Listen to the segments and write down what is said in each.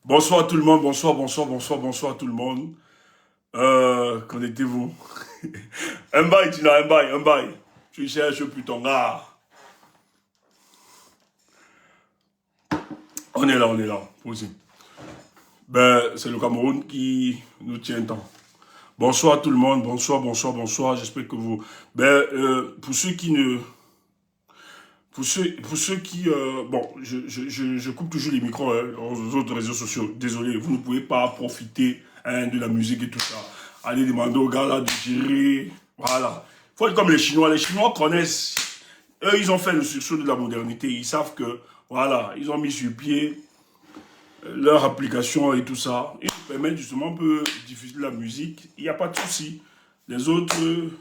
Bonsoir tout le monde, bonsoir tout le monde. Connectez-vous. Un bail, Tina, un bail, un bail. Tu cherches plus ton gars. On est là, aussi. Ben, c'est le Cameroun qui nous tient tant. Bonsoir tout le monde, bonsoir. J'espère que vous... Ben, pour ceux qui ne... pour ceux qui... bon, je coupe toujours les micros aux autres réseaux sociaux. Désolé, vous ne pouvez pas profiter de la musique et tout ça. Allez demander aux gars là de gérer. Voilà. Il faut être comme les Chinois. Les Chinois connaissent. Eux, ils ont fait le sursaut de la modernité. Ils savent que, voilà, ils ont mis sur pied leur application et tout ça. Ils nous permettent justement un peu diffuser la musique. Il n'y a pas de souci. Les autres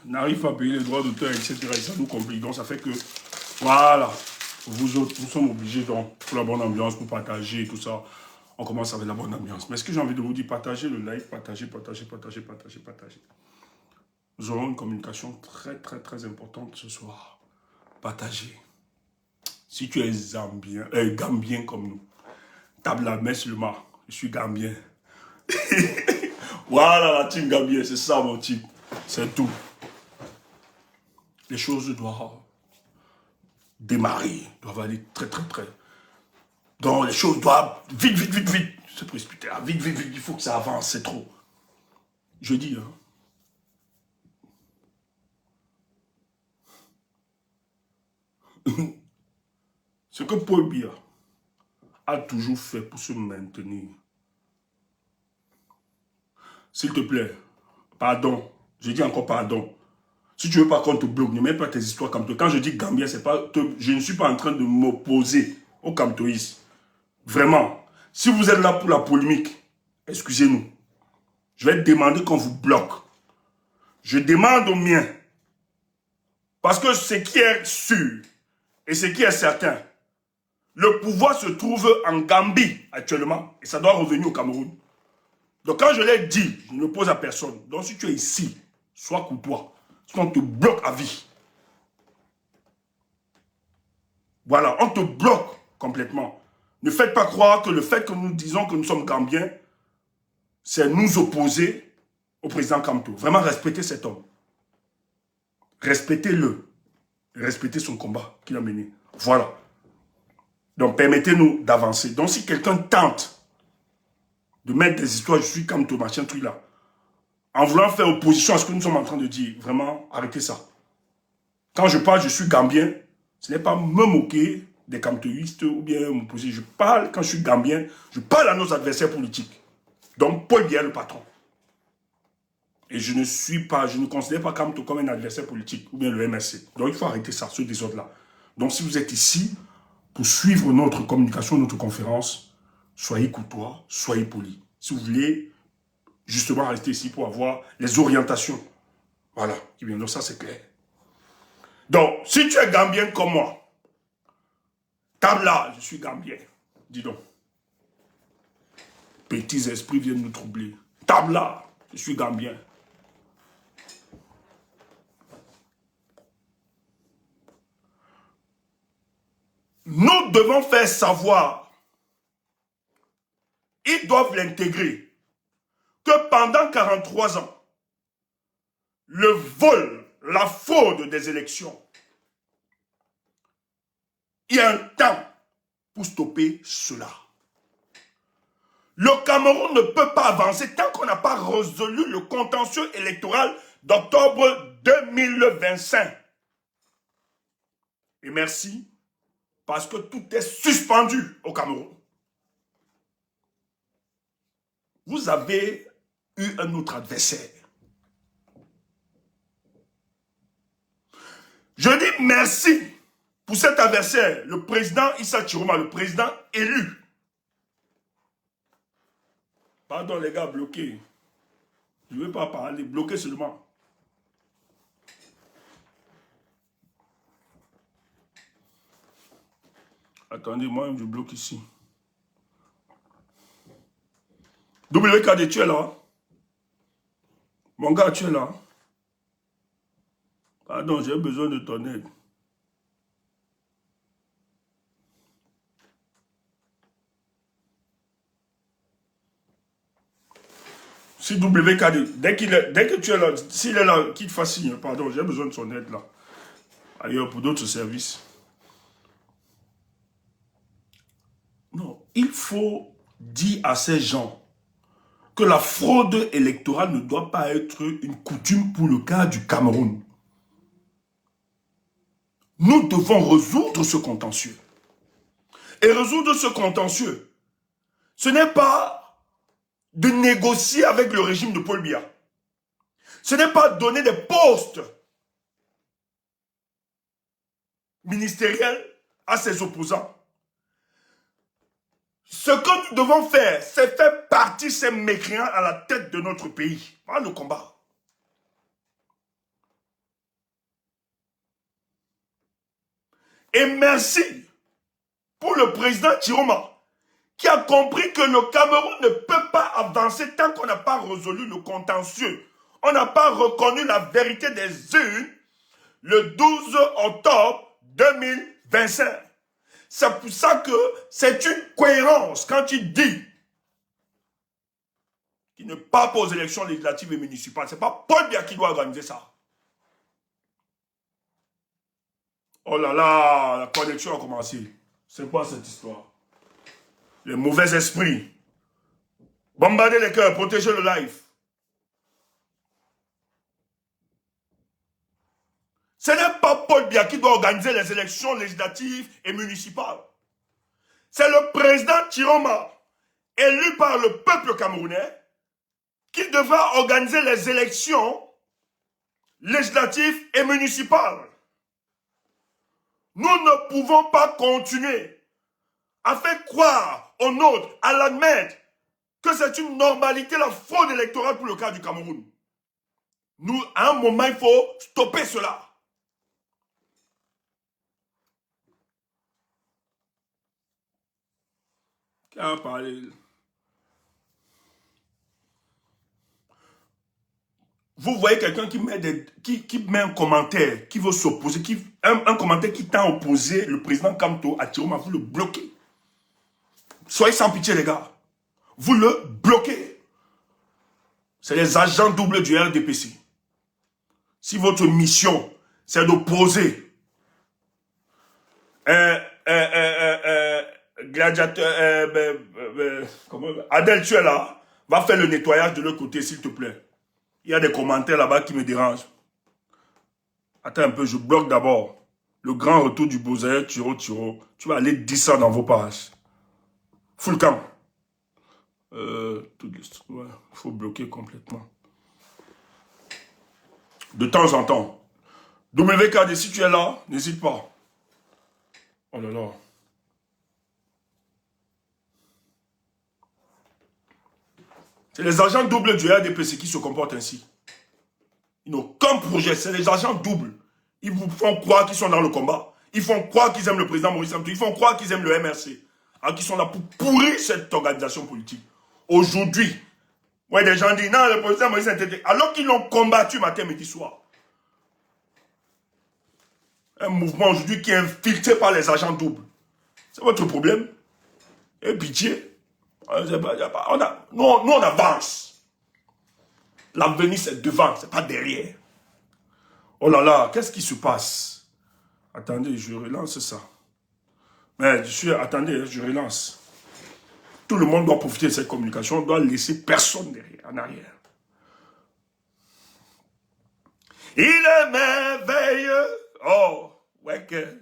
n'arrivent pas à payer les droits d'auteur, etc. Et ça nous complique. Donc, ça fait que, voilà, vous autres, nous sommes obligés, donc, pour la bonne ambiance, pour partager et tout ça, on commence avec la bonne ambiance. Mais ce que j'ai envie de vous dire, partagez le live, partagez. Nous aurons une communication très importante ce soir. Partagez. Si tu es gambien comme nous, tape la main sur le mât. Je suis gambien. Voilà la team gambien, c'est ça mon type. C'est tout. Les choses doivent démarrer, doivent aller très. Donc les choses doivent vite se précipiter. Vite, il faut que ça avance, c'est trop. Je dis, ce que Paul Biya a toujours fait pour se maintenir. S'il te plaît, pardon, je dis encore pardon. Si tu veux pas qu'on te bloque, ne mets pas tes histoires comme toi. Quand je dis Gambien, c'est pas, je ne suis pas en train de m'opposer aux Kamtoïs. Vraiment. Si vous êtes là pour la polémique, excusez-nous. Je vais demander qu'on vous bloque. Je demande aux miens. Parce que ce qui est sûr et ce qui est certain, le pouvoir se trouve en Gambie actuellement et ça doit revenir au Cameroun. Donc quand je l'ai dit, je ne pose à personne. Donc si tu es ici, sois courtois. Sinon on te bloque à vie. Voilà, on te bloque complètement. Ne faites pas croire que le fait que nous disons que nous sommes Gambiens, c'est nous opposer au président Kamto. Vraiment respectez cet homme. Respectez-le. Respectez son combat qu'il a mené. Voilà. Donc permettez-nous d'avancer. Donc si quelqu'un tente de mettre des histoires, je suis Kamto, machin, truc là, en voulant faire opposition à ce que nous sommes en train de dire, vraiment, arrêtez ça. Quand je parle, je suis Gambien, ce n'est pas me moquer des camtoïstes ou bien m'opposer. Je parle, quand je suis Gambien, je parle à nos adversaires politiques. Donc, Paul Biya est le patron. Et je ne considère pas Kamto comme un adversaire politique ou bien le MSC. Donc, il faut arrêter ça, ce désordre-là. Donc, si vous êtes ici pour suivre notre communication, notre conférence, soyez courtois, soyez polis. Si vous voulez justement rester ici pour avoir les orientations. Voilà. Donc, ça, c'est clair. Donc, si tu es Gambien comme moi, tape là, je suis Gambien. Dis donc. Petits esprits viennent nous troubler. Tape là, je suis Gambien. Nous devons faire savoir, ils doivent l'intégrer, que pendant 43 ans, le vol, la fraude des élections, il y a un temps pour stopper cela. Le Cameroun ne peut pas avancer tant qu'on n'a pas résolu le contentieux électoral d'octobre 2025. Et merci, parce que tout est suspendu au Cameroun. Vous avez eu un autre adversaire. Je dis merci pour cet adversaire, le président Issa Chiroma, le président élu. Pardon les gars, bloqués. Je ne veux pas parler, bloqués seulement. Attendez, moi je bloque ici. WKD, tu es là? Mon gars, tu es là? Pardon, j'ai besoin de ton aide. Si WKD, dès que tu es là, s'il est là, qu'il te fasse signe, pardon, j'ai besoin de son aide là. Ailleurs, pour d'autres services. Non, il faut dire à ces gens que la fraude électorale ne doit pas être une coutume pour le cas du Cameroun. Nous devons résoudre ce contentieux. Et résoudre ce contentieux, ce n'est pas de négocier avec le régime de Paul Biya. Ce n'est pas donner des postes ministériels à ses opposants. Ce que nous devons faire, c'est faire partir ces mécréants à la tête de notre pays. Voilà le combat. Et merci pour le président Chiroma, qui a compris que le Cameroun ne peut pas avancer tant qu'on n'a pas résolu le contentieux. On n'a pas reconnu la vérité des urnes le 12 octobre 2025. C'est pour ça que c'est une cohérence quand il dit qu'il ne part pas aux élections législatives et municipales. Ce n'est pas Paul Biya qui doit organiser ça. Oh là là, la connexion a commencé. C'est quoi cette histoire? Les mauvais esprits. Bombarder les cœurs, protéger le live. Ce n'est pas Paul Biya qui doit organiser les élections législatives et municipales. C'est le président Chiroma, élu par le peuple camerounais, qui devra organiser les élections législatives et municipales. Nous ne pouvons pas continuer à faire croire aux nôtres, à l'admettre, que c'est une normalité la fraude électorale pour le cas du Cameroun. Nous, à un moment, il faut stopper cela. Qui a parlé? Vous voyez quelqu'un qui met un commentaire, qui veut s'opposer, un commentaire qui tend à opposer le président Kamto à Chiroma, vous le bloquez. Soyez sans pitié, les gars. Vous le bloquez. C'est les agents doubles du RDPC. Si votre mission, c'est d'opposer gladiateur, Adel, tu es là, va faire le nettoyage de l'autre côté, s'il te plaît. Il y a des commentaires là-bas qui me dérangent. Attends un peu, je bloque d'abord. Le grand retour du Bozaï, Turo. Tu vas aller dire ça dans vos pages. Full cam. Il faut bloquer complètement. De temps en temps. WKD, si tu es là, n'hésite pas. Oh là là. C'est les agents doubles du RDPC qui se comportent ainsi. Ils n'ont aucun projet, c'est les agents doubles. Ils vous font croire qu'ils sont dans le combat. Ils font croire qu'ils aiment le président Maurice Kamto. Ils font croire qu'ils aiment le MRC. Alors qu'ils sont là pour pourrir cette organisation politique. Aujourd'hui, ouais, des gens disent, non, le président Maurice Kamto, alors qu'ils l'ont combattu matin, midi, soir. Un mouvement aujourd'hui qui est infiltré par les agents doubles. C'est votre problème. Et pitié. Nous, on avance. L'avenir, c'est devant, c'est pas derrière. Oh là là, qu'est-ce qui se passe? Attendez, je relance ça. Mais attendez, je relance. Tout le monde doit profiter de cette communication. On doit laisser personne derrière, en arrière. Il est merveilleux. Oh, ouais que.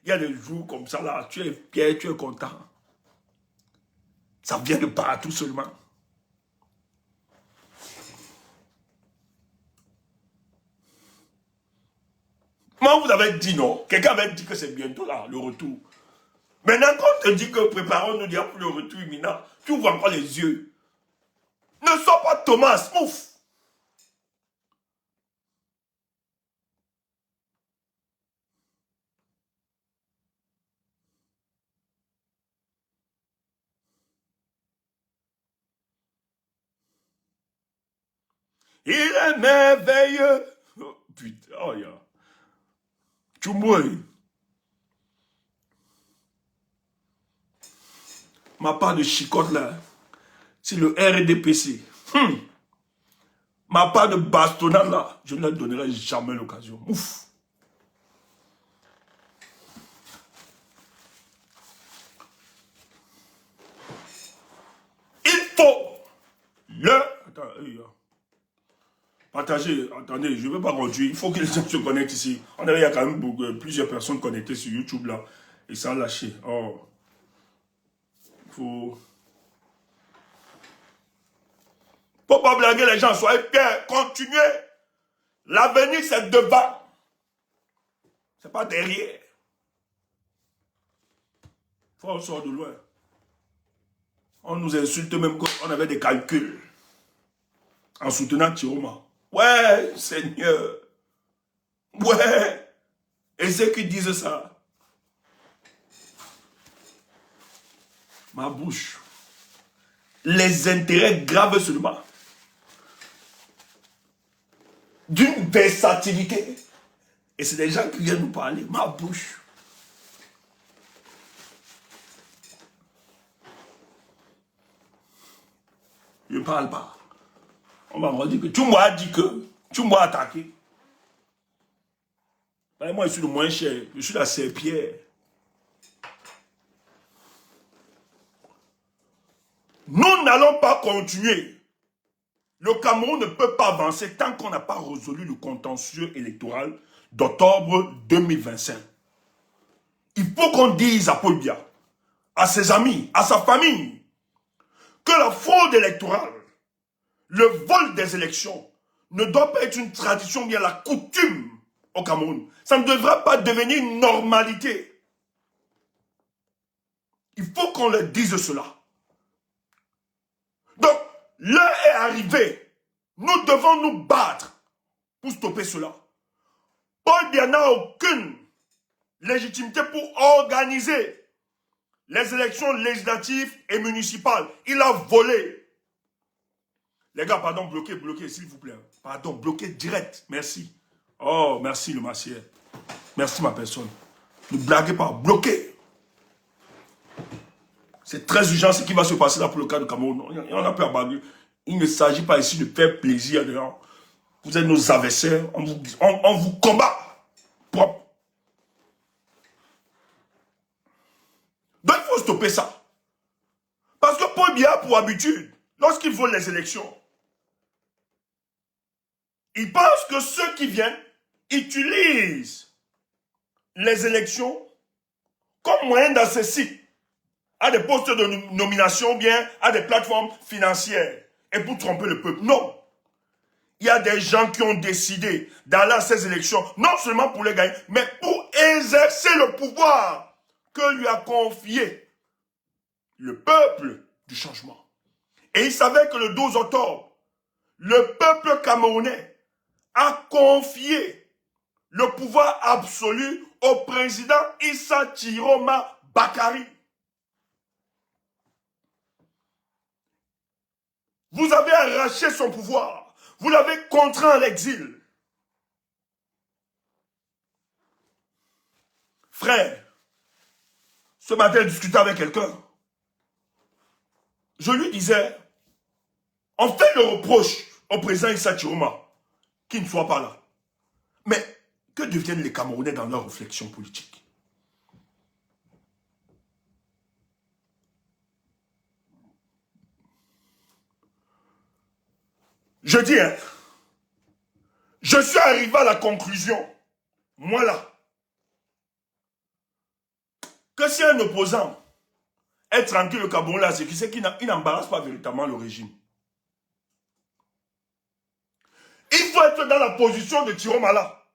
Il y a des jours comme ça là, tu es fier, tu es content. Ça vient de partout seulement. Moi, vous avez dit non. Quelqu'un avait dit que c'est bientôt là, le retour. Maintenant, quand on te dit que préparons-nous déjà pour le retour imminent, tu ouvres encore les yeux. Ne sois pas Thomas, ouf. Il est merveilleux. Oh, putain, oh, yeah. Tu mouilles. Ma part de chicotte là, c'est le RDPC. Ma part de bastonnade là, je ne leur donnerai jamais l'occasion. Ouf. Il faut le... Attends, partagez, attendez, je ne veux pas continuer. Il faut que les gens se connectent ici. Il y a quand même plusieurs personnes connectées sur YouTube là. Et ça a lâché. Oh. Il faut pas blaguer les gens. Soyez fiers. Continuez. L'avenir, c'est devant. C'est pas derrière. Faut on sort de loin. On nous insulte même quand on avait des calculs. En soutenant Tiroma. Ouais, Seigneur. Ouais. Et ceux qui disent ça. Ma bouche. Les intérêts graves seulement. D'une versatilité. Et c'est des gens qui viennent nous parler. Ma bouche. Je ne parle pas. On m'a dit que tu m'as dit que tu m'as attaqué. Moi, je suis le moins cher. Je suis la serpillère. Nous n'allons pas continuer. Le Cameroun ne peut pas avancer tant qu'on n'a pas résolu le contentieux électoral d'octobre 2025. Il faut qu'on dise à Paul Biya, à ses amis, à sa famille, que la fraude électorale, le vol des élections, ne doit pas être une tradition, bien la coutume au Cameroun. Ça ne devra pas devenir une normalité. Il faut qu'on leur dise cela. Donc, l'heure est arrivée. Nous devons nous battre pour stopper cela. Paul Biya n'a aucune légitimité pour organiser les élections législatives et municipales. Il a volé. Les gars, pardon, bloquez, s'il vous plaît. Pardon, bloquez direct. Merci. Oh, merci le massier. Merci ma personne. Ne blaguez pas, bloquez. C'est très urgent ce qui va se passer là pour le cas de Cameroun. On a peur à baguer. Il ne s'agit pas ici de faire plaisir à des gens. Vous êtes nos adversaires. On vous combat. Propre. Donc il faut stopper ça. Parce que Paul Biya a pour habitude, lorsqu'il vole les élections, il pense que ceux qui viennent utilisent les élections comme moyen d'accès à des postes de nomination ou bien à des plateformes financières et pour tromper le peuple. Non. Il y a des gens qui ont décidé d'aller à ces élections, non seulement pour les gagner, mais pour exercer le pouvoir que lui a confié le peuple du changement. Et il savait que le 12 octobre, le peuple camerounais a confié le pouvoir absolu au président Issa Chiroma Bakary. Vous avez arraché son pouvoir. Vous l'avez contraint à l'exil. Frère, ce matin, je discutais avec quelqu'un. Je lui disais, on fait le reproche au président Issa Chiroma qu'il ne soit pas là. Mais que deviennent les Camerounais dans leur réflexion politique? Je dis, hein, je suis arrivé à la conclusion, moi là, que si un opposant est tranquille au Cameroun là, c'est qu'il n'embarrasse pas véritablement le régime. Il faut être dans la position de Chiroma là,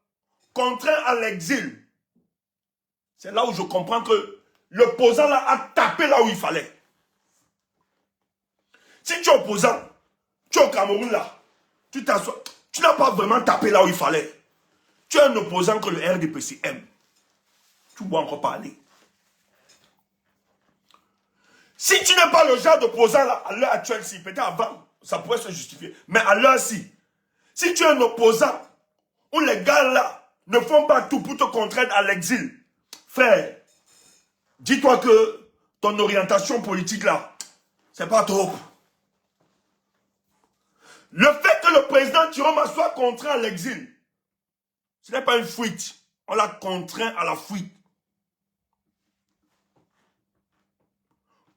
contraint à l'exil. C'est là où je comprends que l'opposant là a tapé là où il fallait. Si tu es opposant, tu es au Cameroun là, tu t'assois, tu n'as pas vraiment tapé là où il fallait. Tu es un opposant que le RDPC aime. Tu dois encore parler. Si tu n'es pas le genre d'opposant là, à l'heure actuelle, si, peut-être avant, ça pourrait se justifier. Mais à l'heure ci, si tu es un opposant, où les gars là ne font pas tout pour te contraindre à l'exil, frère, dis-toi que ton orientation politique là, c'est pas trop. Le fait que le président Chiroma soit contraint à l'exil, ce n'est pas une fuite. On l'a contraint à la fuite.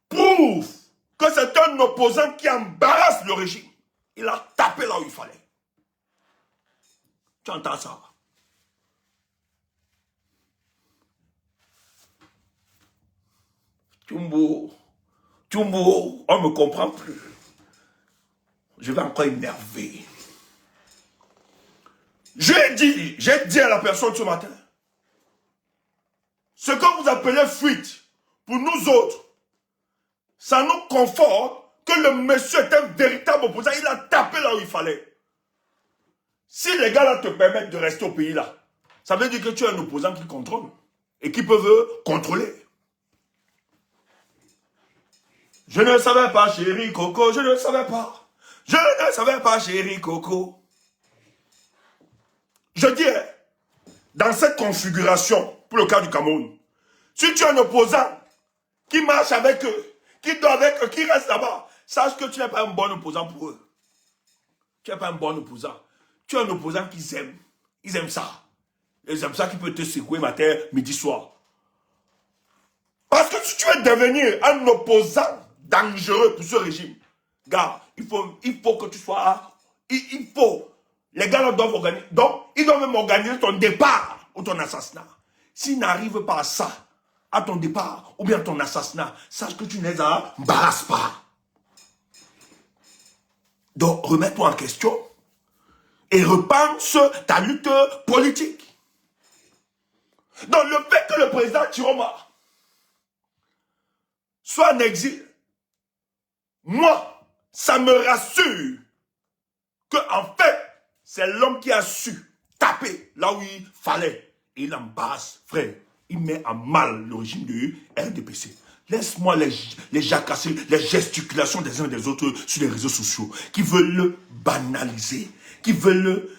Prouve que c'est un opposant qui embarrasse le régime. Il a tapé là où il fallait. Tu entends ça? Tchumbo, on ne me comprend plus. Je vais encore énerver. J'ai dit à la personne ce matin, ce que vous appelez fuite, pour nous autres, ça nous conforte que le monsieur est un véritable opposant. Il a tapé là où il fallait. Si les gars là te permettent de rester au pays là, ça veut dire que tu es un opposant qui contrôle et qui peut contrôler. Je ne savais pas, chérie Coco, je ne savais pas. Je ne savais pas, chérie Coco. Je dis, dans cette configuration, pour le cas du Cameroun, si tu es un opposant qui marche avec eux, qui dort avec eux, qui reste là-bas, sache que tu n'es pas un bon opposant pour eux. Tu n'es pas un bon opposant. Tu es un opposant qu'ils aiment. Ils aiment ça. Ils aiment ça qui peut te secouer matin, midi, soir. Parce que si tu veux devenir un opposant dangereux pour ce régime, gars, il faut que tu sois... Il faut. Les gars là doivent organiser. Donc, ils doivent même organiser ton départ ou ton assassinat. S'ils n'arrivent pas à ça, à ton départ ou bien ton assassinat, sache que tu ne les embarrasses pas. Donc, remets-toi en question et repense ta lutte politique. Donc, le fait que le président Chiroma soit en exil, moi, ça me rassure que, en fait, c'est l'homme qui a su taper là où il fallait. Et il embarrasse, frère. Il met à mal le régime du RDPC. Laisse-moi les jacasser, les gesticulations des uns des autres sur les réseaux sociaux, qui veulent le banaliser, qui veulent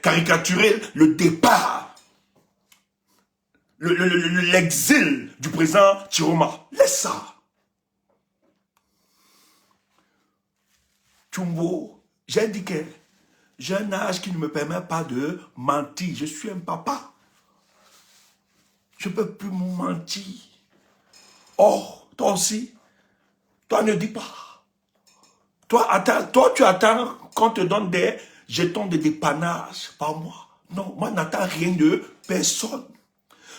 caricaturer le départ, l'exil du président Chiroma. Laisse ça. Tchumbo, j'ai dit que j'ai un âge qui ne me permet pas de mentir. Je suis un papa. Je ne peux plus me mentir. Or, toi aussi, toi ne dis pas. Toi, tu attends qu'on te donne des jetons de dépannage par mois. Non, moi, n'attends rien de personne.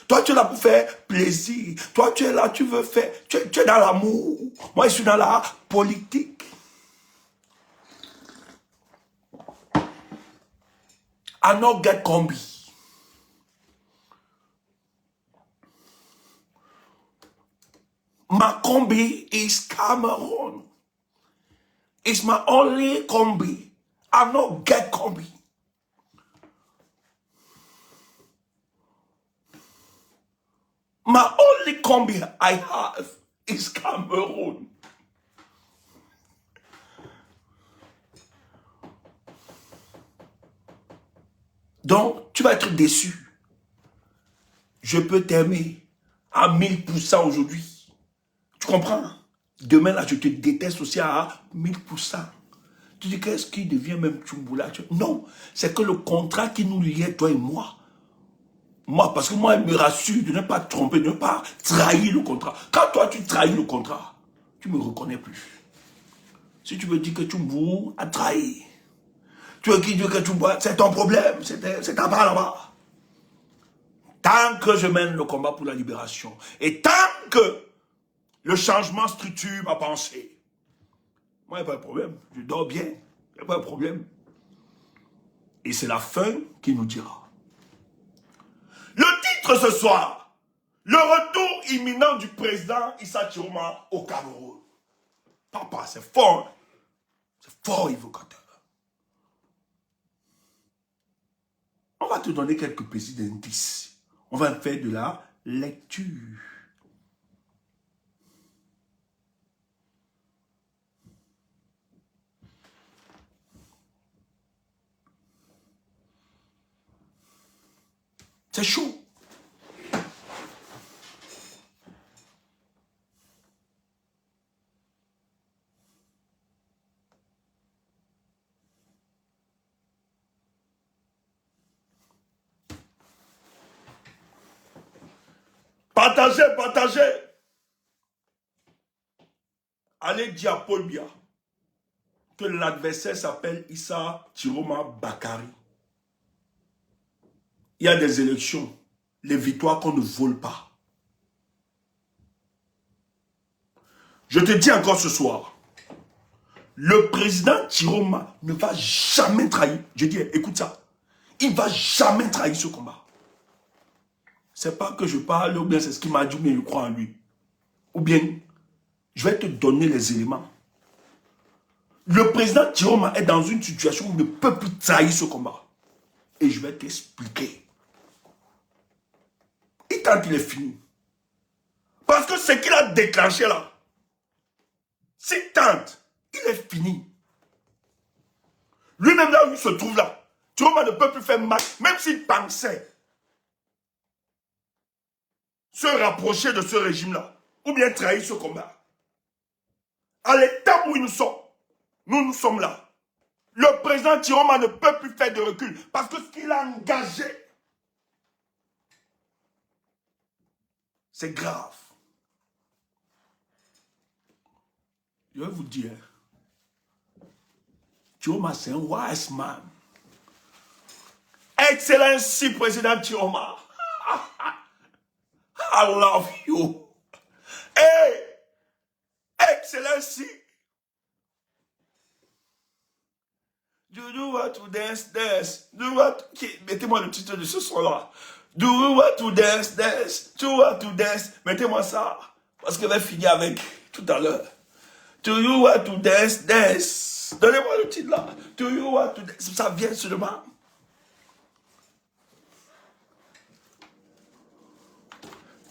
Toi, tu es là pour faire plaisir. Toi, tu es là, tu veux faire... Tu es dans l'amour. Moi, je suis dans la politique. I not get combi. My combi is Cameroon. It's my only combi. I not get combi. My only combi I have is Cameroon. Donc, tu vas être déçu. Je peux t'aimer à 1000% aujourd'hui. Tu comprends? Demain, là, je te déteste aussi à 1000%. Tu dis, qu'est-ce qui devient même Tchumboula? Non, c'est que le contrat qui nous liait, toi et moi, parce que moi, il me rassure de ne pas te tromper, de ne pas trahir le contrat. Quand toi, tu trahis le contrat, tu ne me reconnais plus. Si tu me dis que Tchumbo a trahi, tu veux qui dit que Tchumbo, c'est ton problème, c'est ta part là-bas. Tant que je mène le combat pour la libération, et tant que le changement structure ma pensée, moi, il n'y a pas de problème. Je dors bien, il n'y a pas de problème. Et c'est la fin qui nous dira. Le titre ce soir, le retour imminent du président Issa Chiroma au Cameroun. Papa, c'est fort. C'est fort évocateur. On va te donner quelques petits indices. On va faire de la lecture. C'est chaud. Partagez, partagez. Allez dire à Paul Biya que l'adversaire s'appelle Issa Chiroma Bakari. Il y a des élections, les victoires qu'on ne vole pas. Je te dis encore ce soir, le président Chiroma ne va jamais trahir. Je dis, écoute ça, il ne va jamais trahir ce combat. C'est pas que je parle, ou bien c'est ce qu'il m'a dit, ou bien je crois en lui. Ou bien, je vais te donner les éléments. Le président Chiroma est dans une situation où il ne peut plus trahir ce combat. Et je vais t'expliquer. Et tant qu'il est fini. Parce que ce qu'il a déclenché là, c'est tente, il est fini. Lui-même là où il se trouve là, Chiroma ne peut plus faire mal, même s'il pensait se rapprocher de ce régime-là, ou bien trahir ce combat. À l'état où nous sommes là. Le président Chiroma ne peut plus faire de recul, parce que ce qu'il a engagé, c'est grave. Je vais vous dire, Chiroma, c'est un wise man. Excellency, président Chiroma. I love you. Hey, Excellency. Do you want to dance, dance? Do you want to... Mettez-moi le titre de ce son-là. Do you want to dance, dance? Do you want to dance? Mettez-moi ça. Parce que je vais finir avec tout à l'heure. Do you want to dance, dance? Donnez-moi le titre là. Do you want to dance? Ça vient seulement.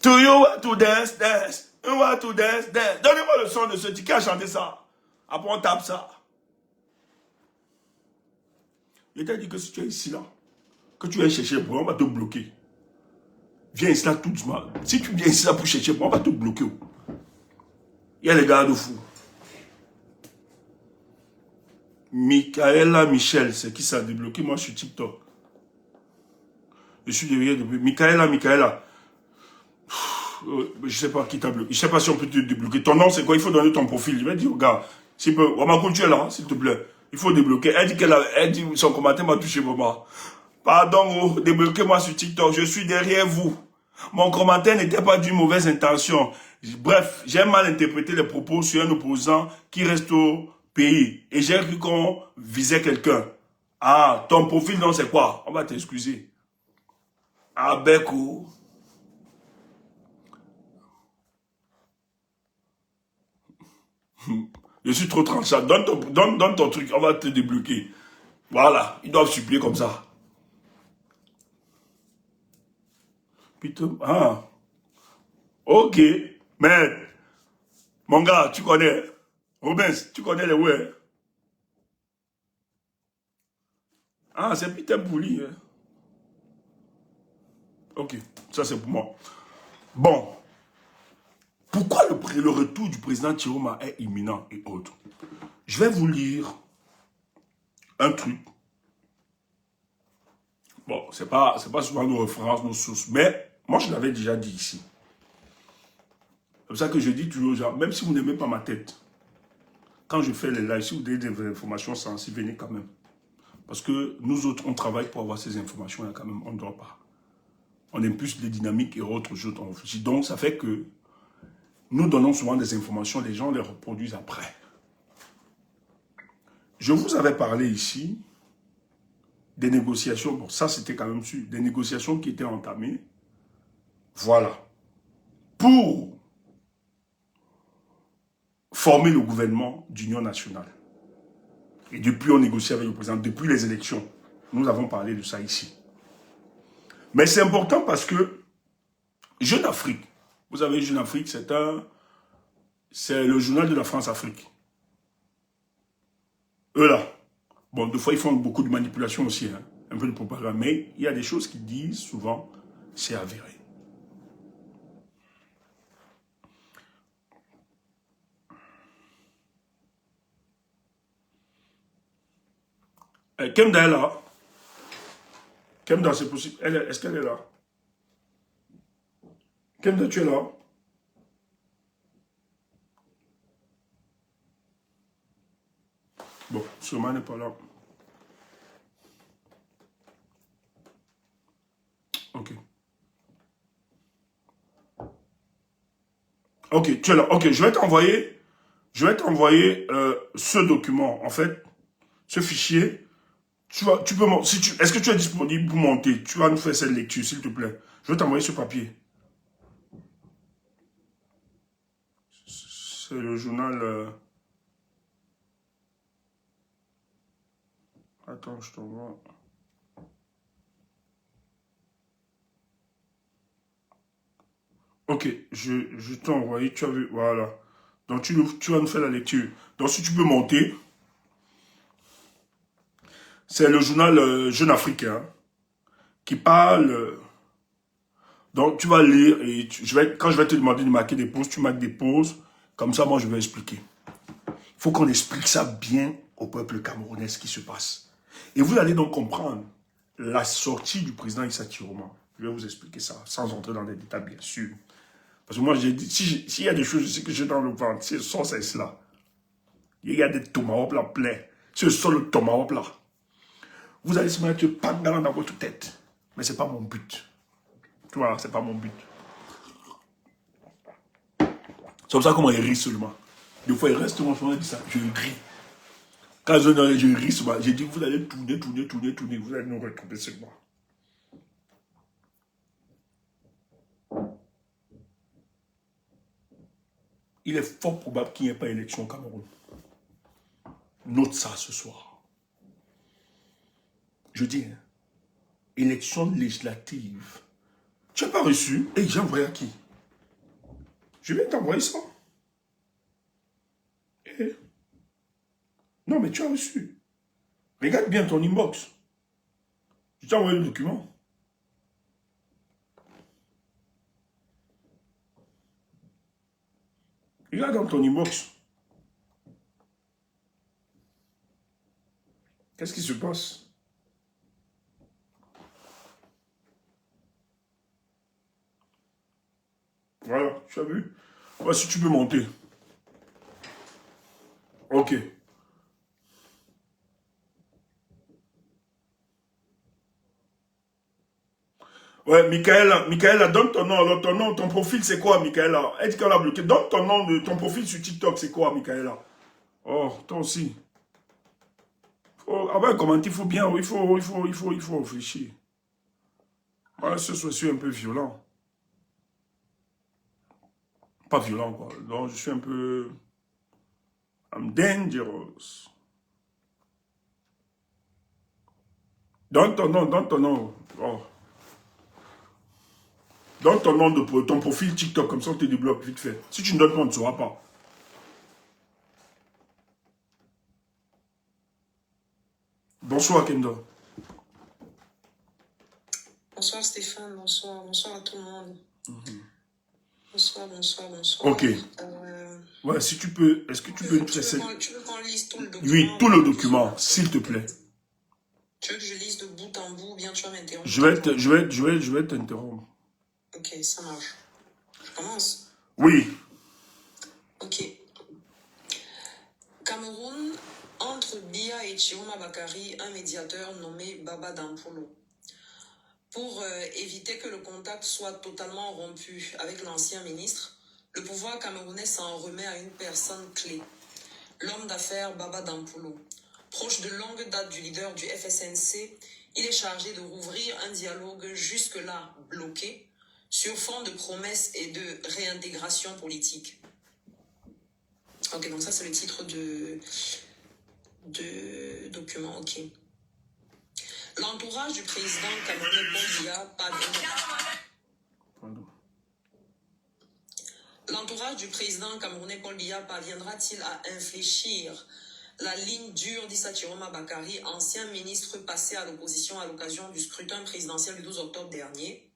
Do you want to dance, dance? You want to dance, dance? Donnez-moi le son de ce type qui a chanté ça. Après on tape ça. Je t'ai dit que si tu es ici là, que tu viens chercher pour on va te bloquer. Viens ici là tout doucement. Si tu viens ici là pour chercher pour on va te bloquer. Il y a les garde-fous. Michaela Michel, c'est qui ça a débloqué? Moi je suis TikTok. Je suis derrière depuis. Michaela. Je sais pas qui t'a bloqué. Je sais pas si on peut te débloquer. Ton nom c'est quoi? Il faut donner ton profil. Je vais dire au gars, s'il peut. Wamakou, tu es là, s'il te plaît. Il faut débloquer. Elle dit son commentaire m'a touché vraiment. Pardon, débloquez-moi sur TikTok. Je suis derrière vous. Mon commentaire n'était pas d'une mauvaise intention. Bref, j'ai mal interprété les propos sur un opposant qui reste au pays. Et j'ai cru qu'on visait quelqu'un. Ah, ton profil, non, c'est quoi? On va t'excuser. Ah, Beko. Je suis trop tranchant. Donne ton truc, on va te débloquer. Voilà, ils doivent supplier comme ça. Putain, ah. Ok, mais, mon gars, tu connais. Robins, tu connais les ouais. Ah, c'est Peter Pouli. Hein. Ok, ça c'est pour moi. Bon, pourquoi le retour du président Chiroma est imminent et autre? Je vais vous lire un truc. Bon, c'est pas souvent nos références, nos sources, mais moi je l'avais déjà dit ici. C'est pour ça que je dis toujours aux gens, même si vous n'aimez pas ma tête, quand je fais les lives, si vous avez des informations sensibles, venez quand même. Parce que nous autres, on travaille pour avoir ces informations-là quand même, on ne doit pas. On aime plus les dynamiques et autres choses. Donc, ça fait que nous donnons souvent des informations, les gens les reproduisent après. Je vous avais parlé ici des négociations, bon ça c'était quand même sûr, des négociations qui étaient entamées, voilà, pour former le gouvernement d'union nationale. Et depuis on négocie avec le président, depuis les élections, nous avons parlé de ça ici. Mais c'est important parce que Jeune Afrique, vous savez Jeune Afrique, c'est le journal de la France-Afrique. Eux là, bon, des fois, ils font beaucoup de manipulation aussi, hein, un peu de propagande, mais il y a des choses qu'ils disent souvent, c'est avéré. Kemda est là. Kemda, c'est possible. Est-ce qu'elle est là? Kenda, tu es là? Bon, sûrement n'est pas là. Ok. Ok, tu es là. Ok, je vais t'envoyer ce document, en fait, ce fichier. Tu peux, si est-ce que tu es disponible pour monter? Tu vas nous faire cette lecture, s'il te plaît. Je vais t'envoyer ce papier. C'est le journal... Attends, je t'envoie. Ok, je t'ai envoyé, tu as vu, voilà. Donc tu vas nous faire la lecture. Donc si tu peux monter, c'est le journal Jeune Africain qui parle. Donc tu vas lire et quand je vais te demander de marquer des pauses, tu marques des pauses. Comme ça, moi je vais expliquer. Il faut qu'on explique ça bien au peuple camerounais ce qui se passe. Et vous allez donc comprendre la sortie du président Issa Chiroma. Je vais vous expliquer ça, sans entrer dans les détails, bien sûr. Parce que moi, j'ai dit, s'il y a des choses, je sais que j'ai dans le ventre, c'est sans cesse là. Il y a des tomahawks là plein. C'est le tomahawk là. Vous allez se mettre pas dans votre tête. Mais ce n'est pas mon but. Tu vois, ce n'est pas mon but. C'est comme ça comment il rit seulement. Des fois, il reste moi, je dis ça, je ris. Quand je ris seulement, j'ai dit, vous allez tourner, vous allez nous retrouver seulement. Il est fort probable qu'il n'y ait pas d'élection au Cameroun. Note ça ce soir. Je dis, hein, élection législative. Tu n'as pas reçu? Et j'ai envoyé à qui? Je viens t'envoyer ça. Eh? Non, mais tu as reçu. Regarde bien ton inbox. Je t'ai envoyé le document. Regarde dans ton inbox. Qu'est-ce qui se passe? Voilà, tu as vu? Ouais, si tu peux monter. Ok. Ouais, Michaela, donne ton nom. Alors, ton profil, c'est quoi, Michaela? Elle dit qu'elle a bloqué. Donne ton nom de ton profil sur TikTok, c'est quoi, Michaela? Oh, toi aussi. Avant de commenter, il faut bien, il faut réfléchir. Voilà, ce soir, je suis un peu violent. Pas violent, quoi. Donc, je suis un peu... I'm dangerous. Donne ton nom, donne ton nom. Oh. Donne ton nom de ton profil TikTok, comme ça on te débloque vite fait. Si tu ne donnes pas, on ne saura pas. Bonsoir, Kendo. Bonsoir Stéphane, bonsoir à tout le monde. Bonsoir. Ok. Ouais, si tu peux, est-ce que tu peux... Tu veux qu'on lise tout le document? Oui, tout le document, s'il te plaît. Tu veux que je lise de bout en bout ou bien tu vas m'interrompre? Je vais t'interrompre. Ok, ça marche. Je commence? Oui. Ok. Cameroun, entre Biya et Chiroma Bakary, un médiateur nommé Baba Dampolo. Pour éviter que le contact soit totalement rompu avec l'ancien ministre, le pouvoir camerounais s'en remet à une personne clé, l'homme d'affaires Baba Dampolo. Proche de longue date du leader du FSNC, il est chargé de rouvrir un dialogue jusque-là bloqué sur fond de promesses et de réintégration politique. Ok, donc ça c'est le titre de document, ok. L'entourage du président camerounais Paul Biya parviendra... L'entourage du président camerounais Paul Biya parviendra-t-il à infléchir la ligne dure d'Issa Chiroma Bakary, ancien ministre passé à l'opposition à l'occasion du scrutin présidentiel du 12 octobre dernier?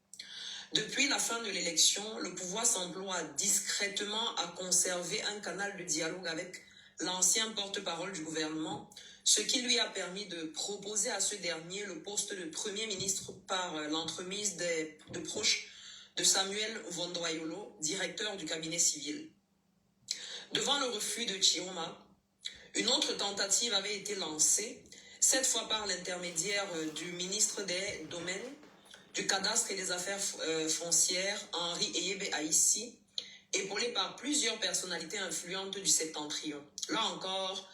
Depuis la fin de l'élection, le pouvoir s'emploie discrètement à conserver un canal de dialogue avec l'ancien porte-parole du gouvernement, ce qui lui a permis de proposer à ce dernier le poste de Premier ministre par l'entremise de proches de Samuel Vondoayolo, directeur du cabinet civil. Devant le refus de Chiroma, une autre tentative avait été lancée, cette fois par l'intermédiaire du ministre des Domaines, du Cadastre et des Affaires foncières, Henri Eyebe Aïssi, épaulé par plusieurs personnalités influentes du Septentrion. Là encore,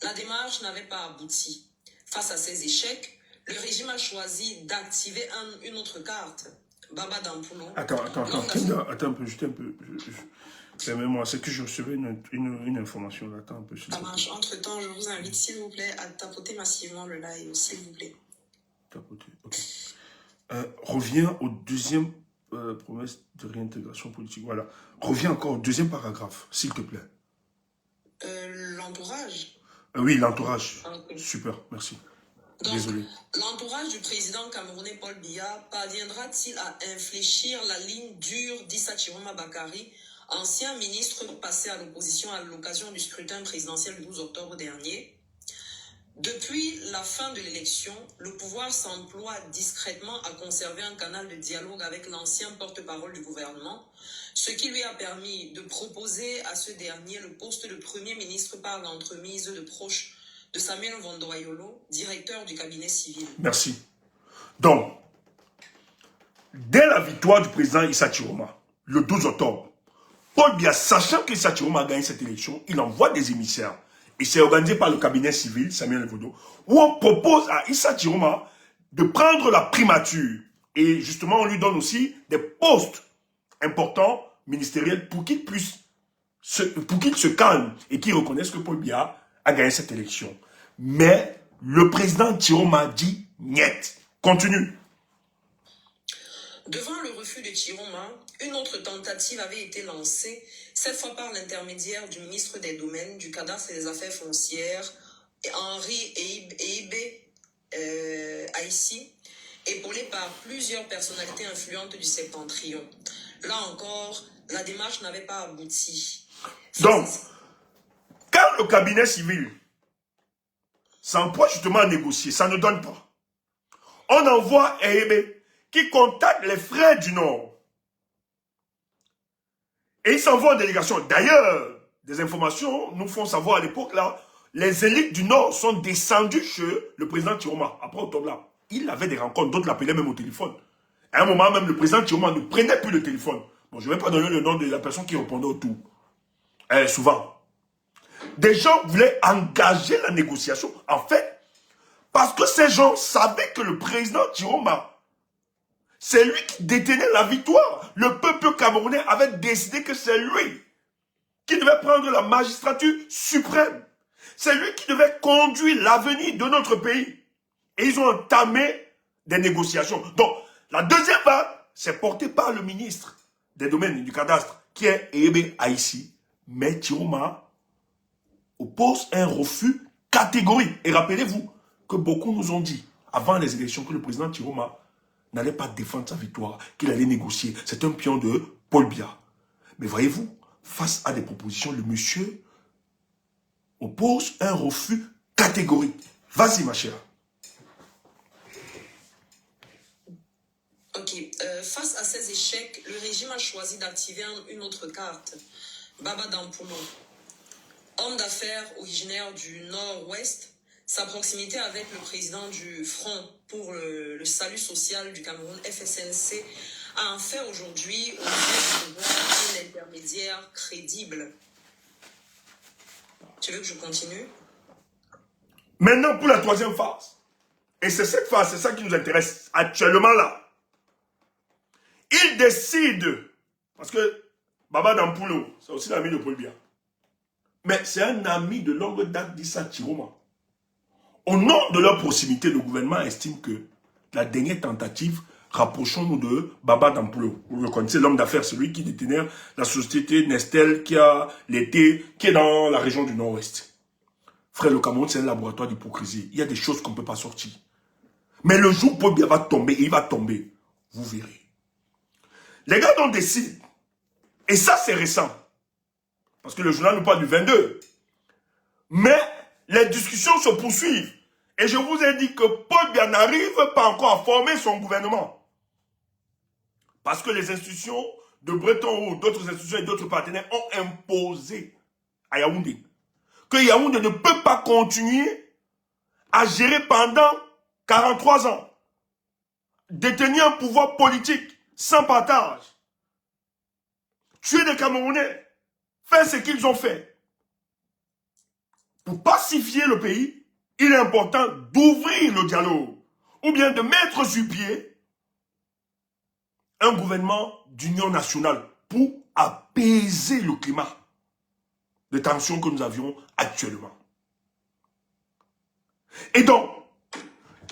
la démarche n'avait pas abouti. Face à ces échecs, le régime a choisi d'activer une autre carte. Baba Dampulo. Attends un peu, juste un peu. Permets-moi, c'est que je recevais une information là. Attends un peu. Ça marche. Entre-temps, je vous invite, s'il vous plaît, à tapoter massivement le live, s'il vous plaît. Tapoter, ok. Reviens au deuxième promesse de réintégration politique. Voilà. Reviens encore au deuxième paragraphe, s'il te plaît. L'entourage. Oui, l'entourage. Okay. Super, merci. Donc, désolé. L'entourage du président camerounais Paul Biya parviendra-t-il à infléchir la ligne dure d'Issa Chiroma Bakary, ancien ministre passé à l'opposition à l'occasion du scrutin présidentiel du 12 octobre dernier? Depuis la fin de l'élection, le pouvoir s'emploie discrètement à conserver un canal de dialogue avec l'ancien porte-parole du gouvernement, ce qui lui a permis de proposer à ce dernier le poste de Premier ministre par l'entremise de proches de Samuel Vondoayolo, directeur du cabinet civil. Merci. Donc, dès la victoire du président Issa Chiroma, le 12 octobre, Paul Biya, sachant qu'Issa Chiroma a gagné cette élection, il envoie des émissaires. Et c'est organisé par le cabinet civil, Samuel Vodo, où on propose à Issa Chiroma de prendre la primature. Et justement, on lui donne aussi des postes importants, ministériels, pour qu'il puisse, pour qu'il se calme et qu'il reconnaisse que Paul Biya a gagné cette élection. Mais le président Chiroma dit niet. Continue. Devant le refus de Chiroma, une autre tentative avait été lancée, cette fois par l'intermédiaire du ministre des Domaines, du Cadastre et des Affaires foncières, Henri Eyebe Aïssi, épaulé par plusieurs personnalités influentes du Septentrion. Là encore, la démarche n'avait pas abouti. Donc, quand le cabinet civil s'emploie justement à négocier, ça ne donne pas. On envoie Eyebe qui contacte les frères du Nord. Et ils s'envoient en délégation. D'ailleurs, des informations nous font savoir à l'époque là, les élites du Nord sont descendues chez le président Chiroma. Après octobre là, il avait des rencontres, d'autres l'appelaient même au téléphone. À un moment même, le président Chiroma ne prenait plus le téléphone. Bon, je ne vais pas donner le nom de la personne qui répondait au tout. Souvent. Des gens voulaient engager la négociation. En fait, parce que ces gens savaient que le président Chiroma, c'est lui qui détenait la victoire. Le peuple camerounais avait décidé que c'est lui qui devait prendre la magistrature suprême. C'est lui qui devait conduire l'avenir de notre pays. Et ils ont entamé des négociations. Donc, la deuxième vague, c'est porté par le ministre des Domaines et du Cadastre, qui est Eyebe Aïssi. Mais Chiroma oppose un refus catégorique. Et rappelez-vous que beaucoup nous ont dit, avant les élections, que le président Chiroma n'allait pas défendre sa victoire, qu'il allait négocier. C'est un pion de Paul Biya. Mais voyez-vous, face à des propositions, le monsieur oppose un refus catégorique. Vas-y, ma chère. Ok. Face à ces échecs, le régime a choisi d'activer une autre carte. Baba Dampulo, homme d'affaires originaire du Nord-Ouest, sa proximité avec le président du Front pour le salut social du Cameroun, FSNC, a en fait aujourd'hui au lieu de pouvoir un intermédiaire crédible. Tu veux que je continue? Maintenant, pour la troisième phase. Et c'est cette phase, c'est ça qui nous intéresse actuellement là. Il décide, parce que Baba Dampulo, c'est aussi l'ami de Paul Biya. Mais c'est un ami de longue date d'Issa Chiroma. Au nom de leur proximité, le gouvernement estime que la dernière tentative, rapprochons-nous de Baba Dampulo. Vous le connaissez, l'homme d'affaires, celui qui détenait la société Nestel qui est dans la région du Nord-Ouest. Frère, le Cameroun, c'est un laboratoire d'hypocrisie. Il y a des choses qu'on ne peut pas sortir. Mais le jour où Paul Biya va tomber, et il va tomber, vous verrez. Les gars donc décident, et ça c'est récent, parce que le journal nous parle du 22, mais les discussions se poursuivent. Et je vous ai dit que Paul Biya n'arrive pas encore à former son gouvernement. Parce que les institutions de Bretton Woods, d'autres institutions et d'autres partenaires ont imposé à Yaoundé que Yaoundé ne peut pas continuer à gérer pendant 43 ans, détenir un pouvoir politique sans partage, tuer des Camerounais, faire ce qu'ils ont fait. Pour pacifier le pays, il est important d'ouvrir le dialogue ou bien de mettre sur pied un gouvernement d'union nationale pour apaiser le climat de tension que nous avions actuellement. Et donc,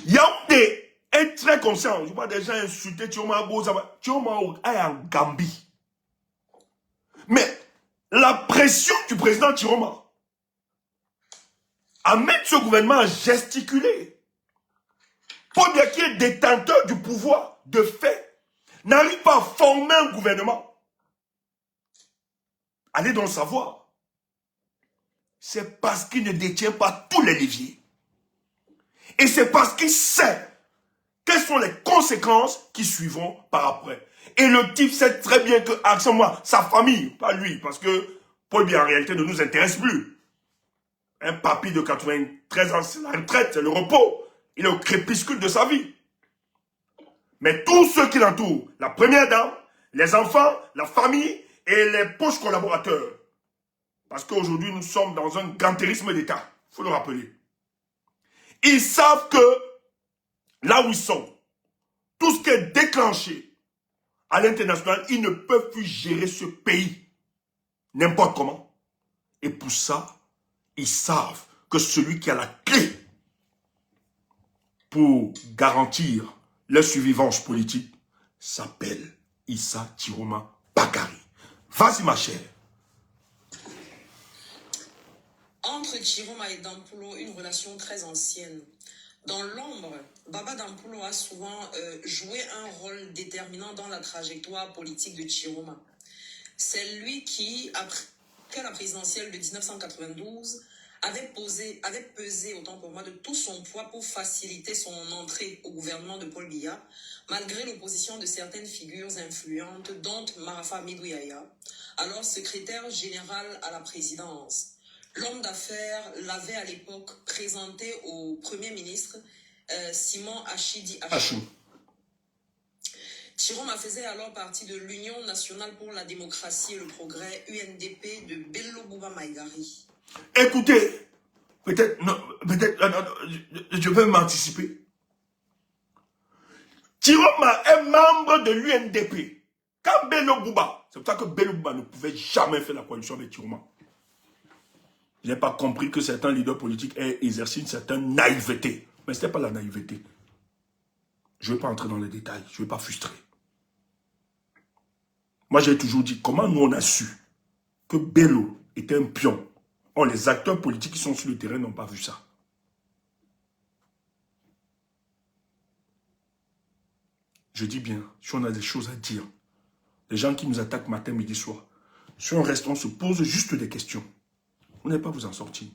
Yaoundé est très conscient. Je vois des gens insulter Tioma Bozaba. Tioma est en Gambie. Mais la pression du président Tiroma à mettre ce gouvernement à gesticuler. Paul Biya, qui est détenteur du pouvoir de fait, n'arrive pas à former un gouvernement. Allez donc savoir. C'est parce qu'il ne détient pas tous les leviers. Et c'est parce qu'il sait quelles sont les conséquences qui suivront par après. Et le type sait très bien que, moi, sa famille, pas lui, parce que Paul Biya en réalité ne nous intéresse plus. Un papy de 93 ans, c'est la retraite, c'est le repos. Il est au crépuscule de sa vie. Mais tous ceux qui l'entourent, la première dame, les enfants, la famille et les proches collaborateurs. Parce qu'aujourd'hui, nous sommes dans un gantérisme d'État. Il faut le rappeler. Ils savent que là où ils sont, tout ce qui est déclenché à l'international, ils ne peuvent plus gérer ce pays n'importe comment. Et pour ça, ils savent que celui qui a la clé pour garantir leur survivance politique s'appelle Issa Tiroma Bakary. Vas-y ma chère. Entre Tiroma et Dampulo, une relation très ancienne. Dans l'ombre, Baba Dampulo a souvent joué un rôle déterminant dans la trajectoire politique de Tiroma. C'est lui qui, après la présidentielle de 1992, avait pesé, autant pour moi, de tout son poids pour faciliter son entrée au gouvernement de Paul Biya, malgré l'opposition de certaines figures influentes, dont Marafa Midouya, alors secrétaire général à la présidence. L'homme d'affaires l'avait à l'époque présenté au Premier ministre Simon Achidi Achou. Tiroma faisait alors partie de l'Union nationale pour la démocratie et le progrès, UNDP, de Bello Bouba Maïgari. Écoutez, peut-être, je vais m'anticiper. Tiroma est membre de l'UNDP. Quand Bello Bouba, c'est pour ça que Bello Bouba ne pouvait jamais faire la coalition avec Tiroma. Je n'ai pas compris que certains leaders politiques aient exercé une certaine naïveté. Mais ce n'était pas la naïveté. Je ne vais pas entrer dans les détails, je ne vais pas frustrer. Moi, j'ai toujours dit, comment nous on a su que Bello était un pion? Oh, les acteurs politiques qui sont sur le terrain n'ont pas vu ça. Je dis bien, si on a des choses à dire, les gens qui nous attaquent matin, midi, soir, si on reste, on se pose juste des questions. Vous n'allez pas vous en sortir.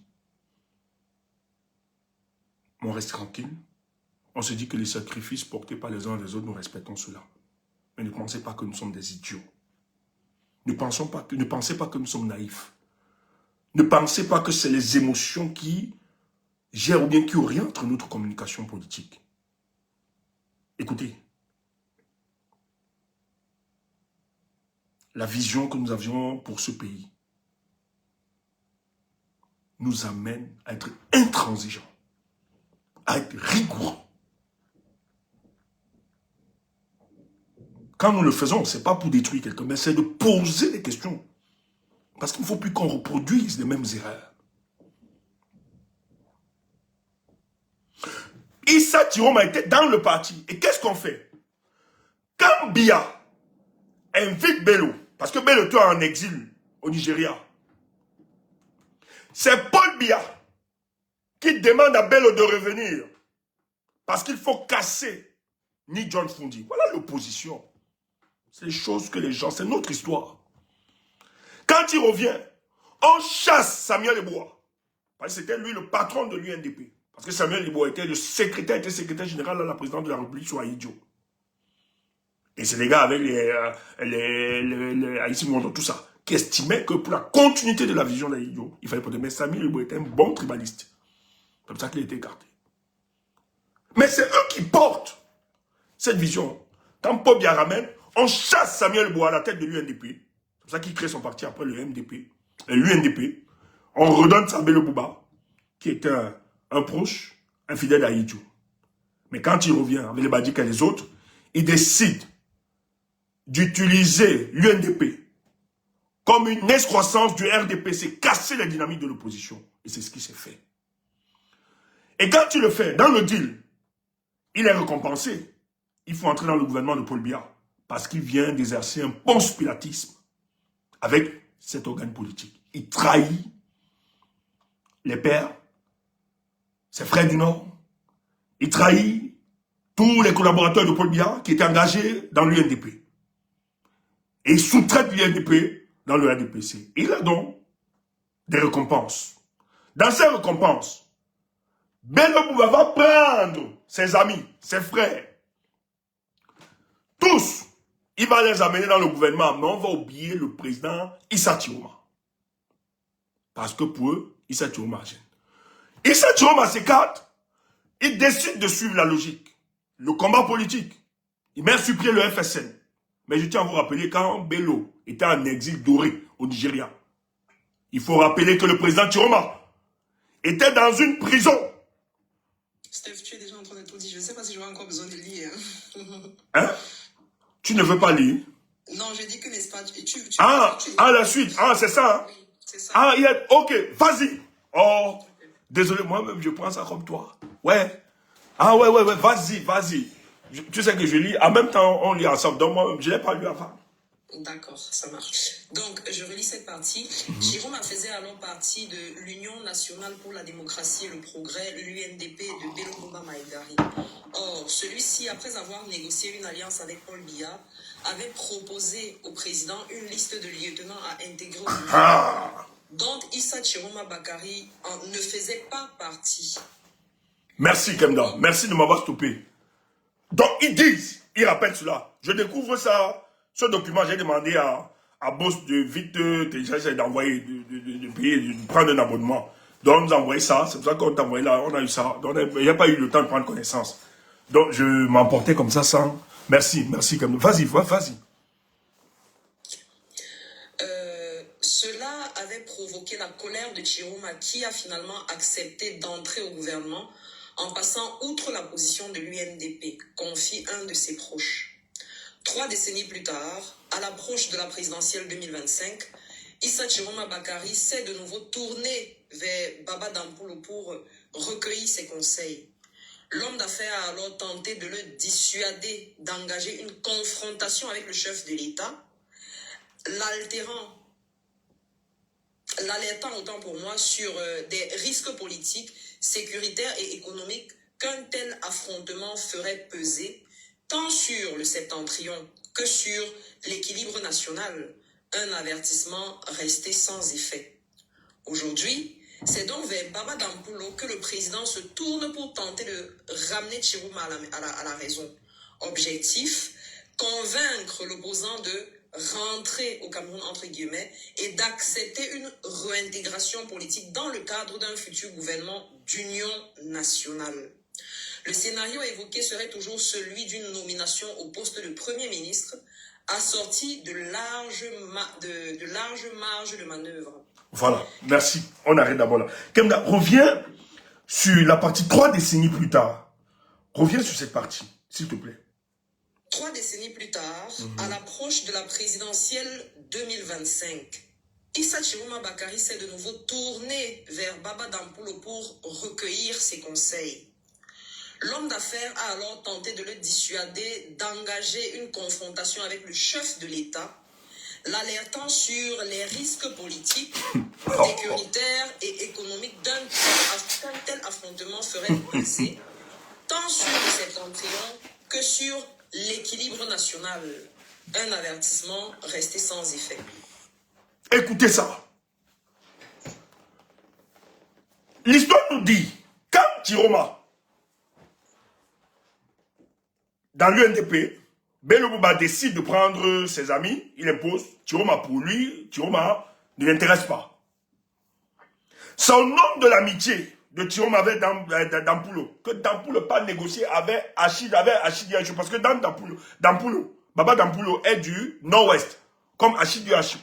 On reste tranquille. On se dit que les sacrifices portés par les uns et les autres, nous respectons cela. Mais ne pensez pas que nous sommes des idiots. Ne pensez pas que nous sommes naïfs. Ne pensez pas que c'est les émotions qui gèrent ou bien qui orientent notre communication politique. Écoutez, la vision que nous avions pour ce pays nous amène à être intransigeants, à être rigoureux. Quand nous le faisons, ce n'est pas pour détruire quelqu'un, mais c'est de poser des questions. Parce qu'il ne faut plus qu'on reproduise les mêmes erreurs. Issa Tiroma était dans le parti. Et qu'est-ce qu'on fait? Quand Biya invite Bello, parce que Bello est en exil au Nigeria, c'est Paul Biya qui demande à Bello de revenir. Parce qu'il faut casser Ni John Fundi. Voilà l'opposition. C'est les choses que les gens, c'est notre histoire. Quand il revient, on chasse Samuel Eboa. Parce que c'était lui le patron de l'UNDP. Parce que Samuel Eboa était secrétaire général à la présidente de la République sur Aïdjo. Et c'est les gars avec Haïti Mondo, tout ça, qui estimaient que pour la continuité de la vision d'Aïdjo, il fallait porter. Mais Samy Lebo était un bon tribaliste. C'est comme ça qu'il a été écarté. Mais c'est eux qui portent cette vision. Quand Paul Biya ramène, on chasse Samuel Boa à la tête de l'UNDP. C'est comme ça qu'il crée son parti après le MDP. L'UNDP. On redonne Sabelo Bouba, qui était un proche, un fidèle à Haïdjo. Mais quand il revient avec les Badika et les autres, il décide d'utiliser l'UNDP comme une excroissance du RDP. C'est casser la dynamique de l'opposition. Et c'est ce qui s'est fait. Et quand tu le fais, dans le deal, il est récompensé. Il faut entrer dans le gouvernement de Paul Biya parce qu'il vient d'exercer un ponce-pilatisme avec cet organe politique. Il trahit les pères, ses frères du Nord. Il trahit tous les collaborateurs de Paul Biya qui étaient engagés dans l'UNDP. Et il sous-traite l'UNDP dans le RDPC. Il a donc des récompenses. Dans ces récompenses, Bello Bouba va prendre ses amis, ses frères, tous, il va les amener dans le gouvernement, mais on va oublier le président Issa Chiroma. Parce que pour eux, Issa Chiroma gêne. Issa Chiroma s'écarte, il décide de suivre la logique, le combat politique. Il met sur pied le FSN. Mais je tiens à vous rappeler, quand Bello était en exil doré au Nigeria, il faut rappeler que le président Chiroma était dans une prison. Steph, tu es déjà en train de tout dire. Je ne sais pas si j'aurai encore besoin de lire. Hein? Tu ne veux pas lire? Non, j'ai dit que n'est-ce pas. La suite. Ah, c'est ça. Hein? Oui, c'est ça. Ah, ok, vas-y. Oh, désolé, moi-même, je prends ça comme toi. Ouais. Ah, ouais, vas-y. Tu sais que je lis. En même temps, on lit ensemble. Donc, moi-même, je ne l'ai pas lu avant. D'accord, ça marche. Donc, je relis cette partie. Chiroma faisait alors partie de l'Union nationale pour la démocratie et le progrès, l'UNDP de Bello Bouba Maïgari. Or, celui-ci, après avoir négocié une alliance avec Paul Biya, avait proposé au président une liste de lieutenants à intégrer au gouvernement, dont Issa Chiroma Bakari ne faisait pas partie. Merci, Kemda. Merci de m'avoir stoppé. Donc, ils rappellent cela. Je découvre ça. Ce document, j'ai demandé à Boss de vite télécharger, d'envoyer, de payer, de prendre un abonnement. Donc, on nous a envoyé ça. C'est pour ça qu'on t'a envoyé là. On a eu ça. Donc, il n'y a pas eu le temps de prendre connaissance. Donc, je m'emportais comme ça sans. Merci, comme. Vas-y. Cela avait provoqué la colère de Chiroma qui a finalement accepté d'entrer au gouvernement en passant outre la position de l'UNDP, confie un de ses proches. 3 décennies plus tard, à l'approche de la présidentielle 2025, Issa Chiroma Bakari s'est de nouveau tourné vers Baba Dampulo pour recueillir ses conseils. L'homme d'affaires a alors tenté de le dissuader d'engager une confrontation avec le chef de l'État, l'alertant autant pour moi sur des risques politiques, sécuritaires et économiques qu'un tel affrontement ferait peser tant sur le septentrion que sur l'équilibre national, un avertissement resté sans effet. Aujourd'hui, c'est donc vers Baba Dampulo que le président se tourne pour tenter de ramener Chiroma à la raison. Objectif, convaincre l'opposant de rentrer au Cameroun, entre guillemets, et d'accepter une réintégration politique dans le cadre d'un futur gouvernement d'union nationale. Le scénario évoqué serait toujours celui d'une nomination au poste de Premier ministre, assorti de larges marges de manœuvre. Voilà, merci. On arrête d'abord là. Kemda, reviens sur la partie 3 décennies plus tard. Reviens sur cette partie, s'il te plaît. 3 décennies plus tard, à l'approche de la présidentielle 2025, Issa Chiroma Bakari s'est de nouveau tourné vers Baba Dampulo pour recueillir ses conseils. L'homme d'affaires a alors tenté de le dissuader d'engager une confrontation avec le chef de l'État, l'alertant sur les risques politiques, sécuritaires et économiques qu'un tel affrontement ferait peser, tant sur le septentrion que sur l'équilibre national. Un avertissement resté sans effet. Écoutez ça. L'histoire nous dit, quand Chiroma, dans l'UNDP, Belobouba décide de prendre ses amis, il impose. Tiroma pour lui, Tiroma ne l'intéresse pas. Son homme de l'amitié de Tiroma avec Dampulo, que Dampulo pas négocié avec Achid Diachou, parce que dans Dampulo, Baba Dampulo est du nord-ouest, comme Achid Diachou.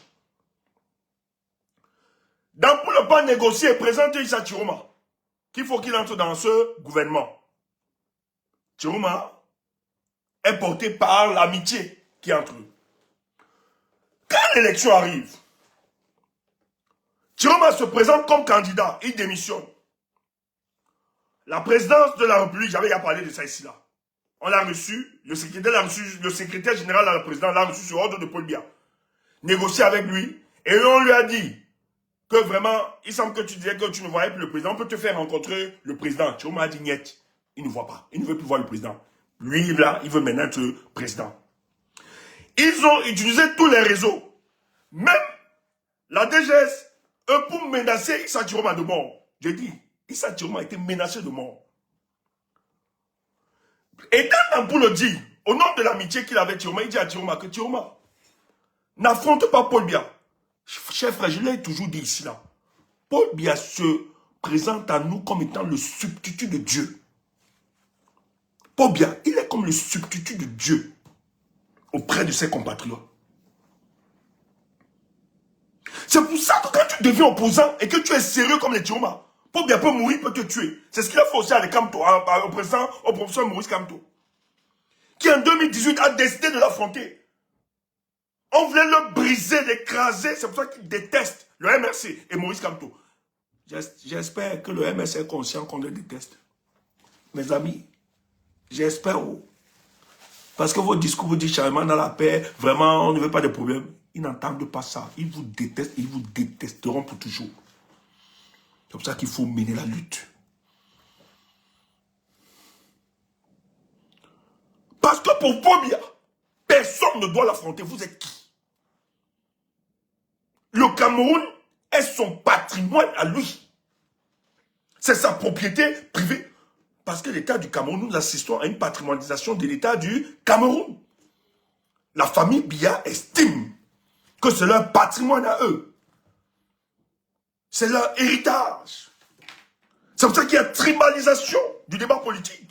Dampulo pas négocié et présente Issa Tiroma, qu'il faut qu'il entre dans ce gouvernement. Tiroma est porté par l'amitié qui est entre eux. Quand l'élection arrive, Tiroma se présente comme candidat, il démissionne. La présidence de la République, j'avais déjà parlé de ça ici là. On l'a reçu, le secrétaire général de la présidence l'a reçu sur ordre de Paul Biya. Négocié avec lui, et on lui a dit que vraiment, il semble que tu disais que tu ne voyais plus le président, on peut te faire rencontrer le président. Tiroma a dit niet, il ne voit pas, il ne veut plus voir le président. Lui, là, il veut maintenant être président. Ils ont utilisé tous les réseaux. Même la DGS, pour menacer Issa Tiroma de mort. J'ai dit, Issa Tiroma a été menacé de mort. Et quand Dampulo dit, au nom de l'amitié qu'il avait Tiroma, il dit à Tiroma que Tiroma, n'affronte pas Paul Biya. Chef frère, je l'ai toujours dit ici là. Paul Biya se présente à nous comme étant le substitut de Dieu. Paul Biya, il est comme le substitut de Dieu auprès de ses compatriotes. C'est pour ça que quand tu deviens opposant et que tu es sérieux comme les Tiroma, Paul Biya peut mourir, peut te tuer. C'est ce qu'il a fait aussi à au professeur Maurice Kamto, qui en 2018 a décidé de l'affronter. On voulait le briser, l'écraser, c'est pour ça qu'il déteste le MRC et Maurice Kamto. J'espère que le MRC est conscient qu'on le déteste. Mes amis, j'espère. Parce que vos discours vous disent charrément dans la paix, vraiment, on ne veut pas de problème. Ils n'entendent pas ça. Ils vous détestent, ils vous détesteront pour toujours. C'est pour ça qu'il faut mener la lutte. Parce que pour Paul Biya, personne ne doit l'affronter. Vous êtes qui? Le Cameroun est son patrimoine à lui. C'est sa propriété privée. Parce que l'État du Cameroun, nous assistons à une patrimonialisation de l'État du Cameroun. La famille Biya estime que c'est leur patrimoine à eux. C'est leur héritage. C'est pour ça qu'il y a tribalisation du débat politique.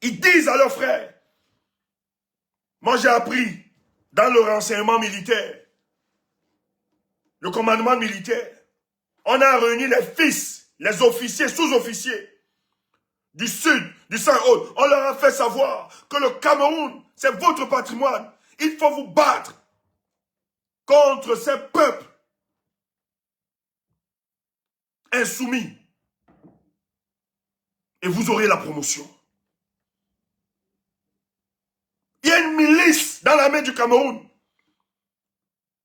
Ils disent à leurs frères, moi j'ai appris dans le renseignement militaire, le commandement militaire, on a réuni les fils, les officiers, sous-officiers du Sud, du Saint-Haut. On leur a fait savoir que le Cameroun, c'est votre patrimoine. Il faut vous battre contre ces peuples insoumis. Et vous aurez la promotion. Il y a une milice dans l'armée du Cameroun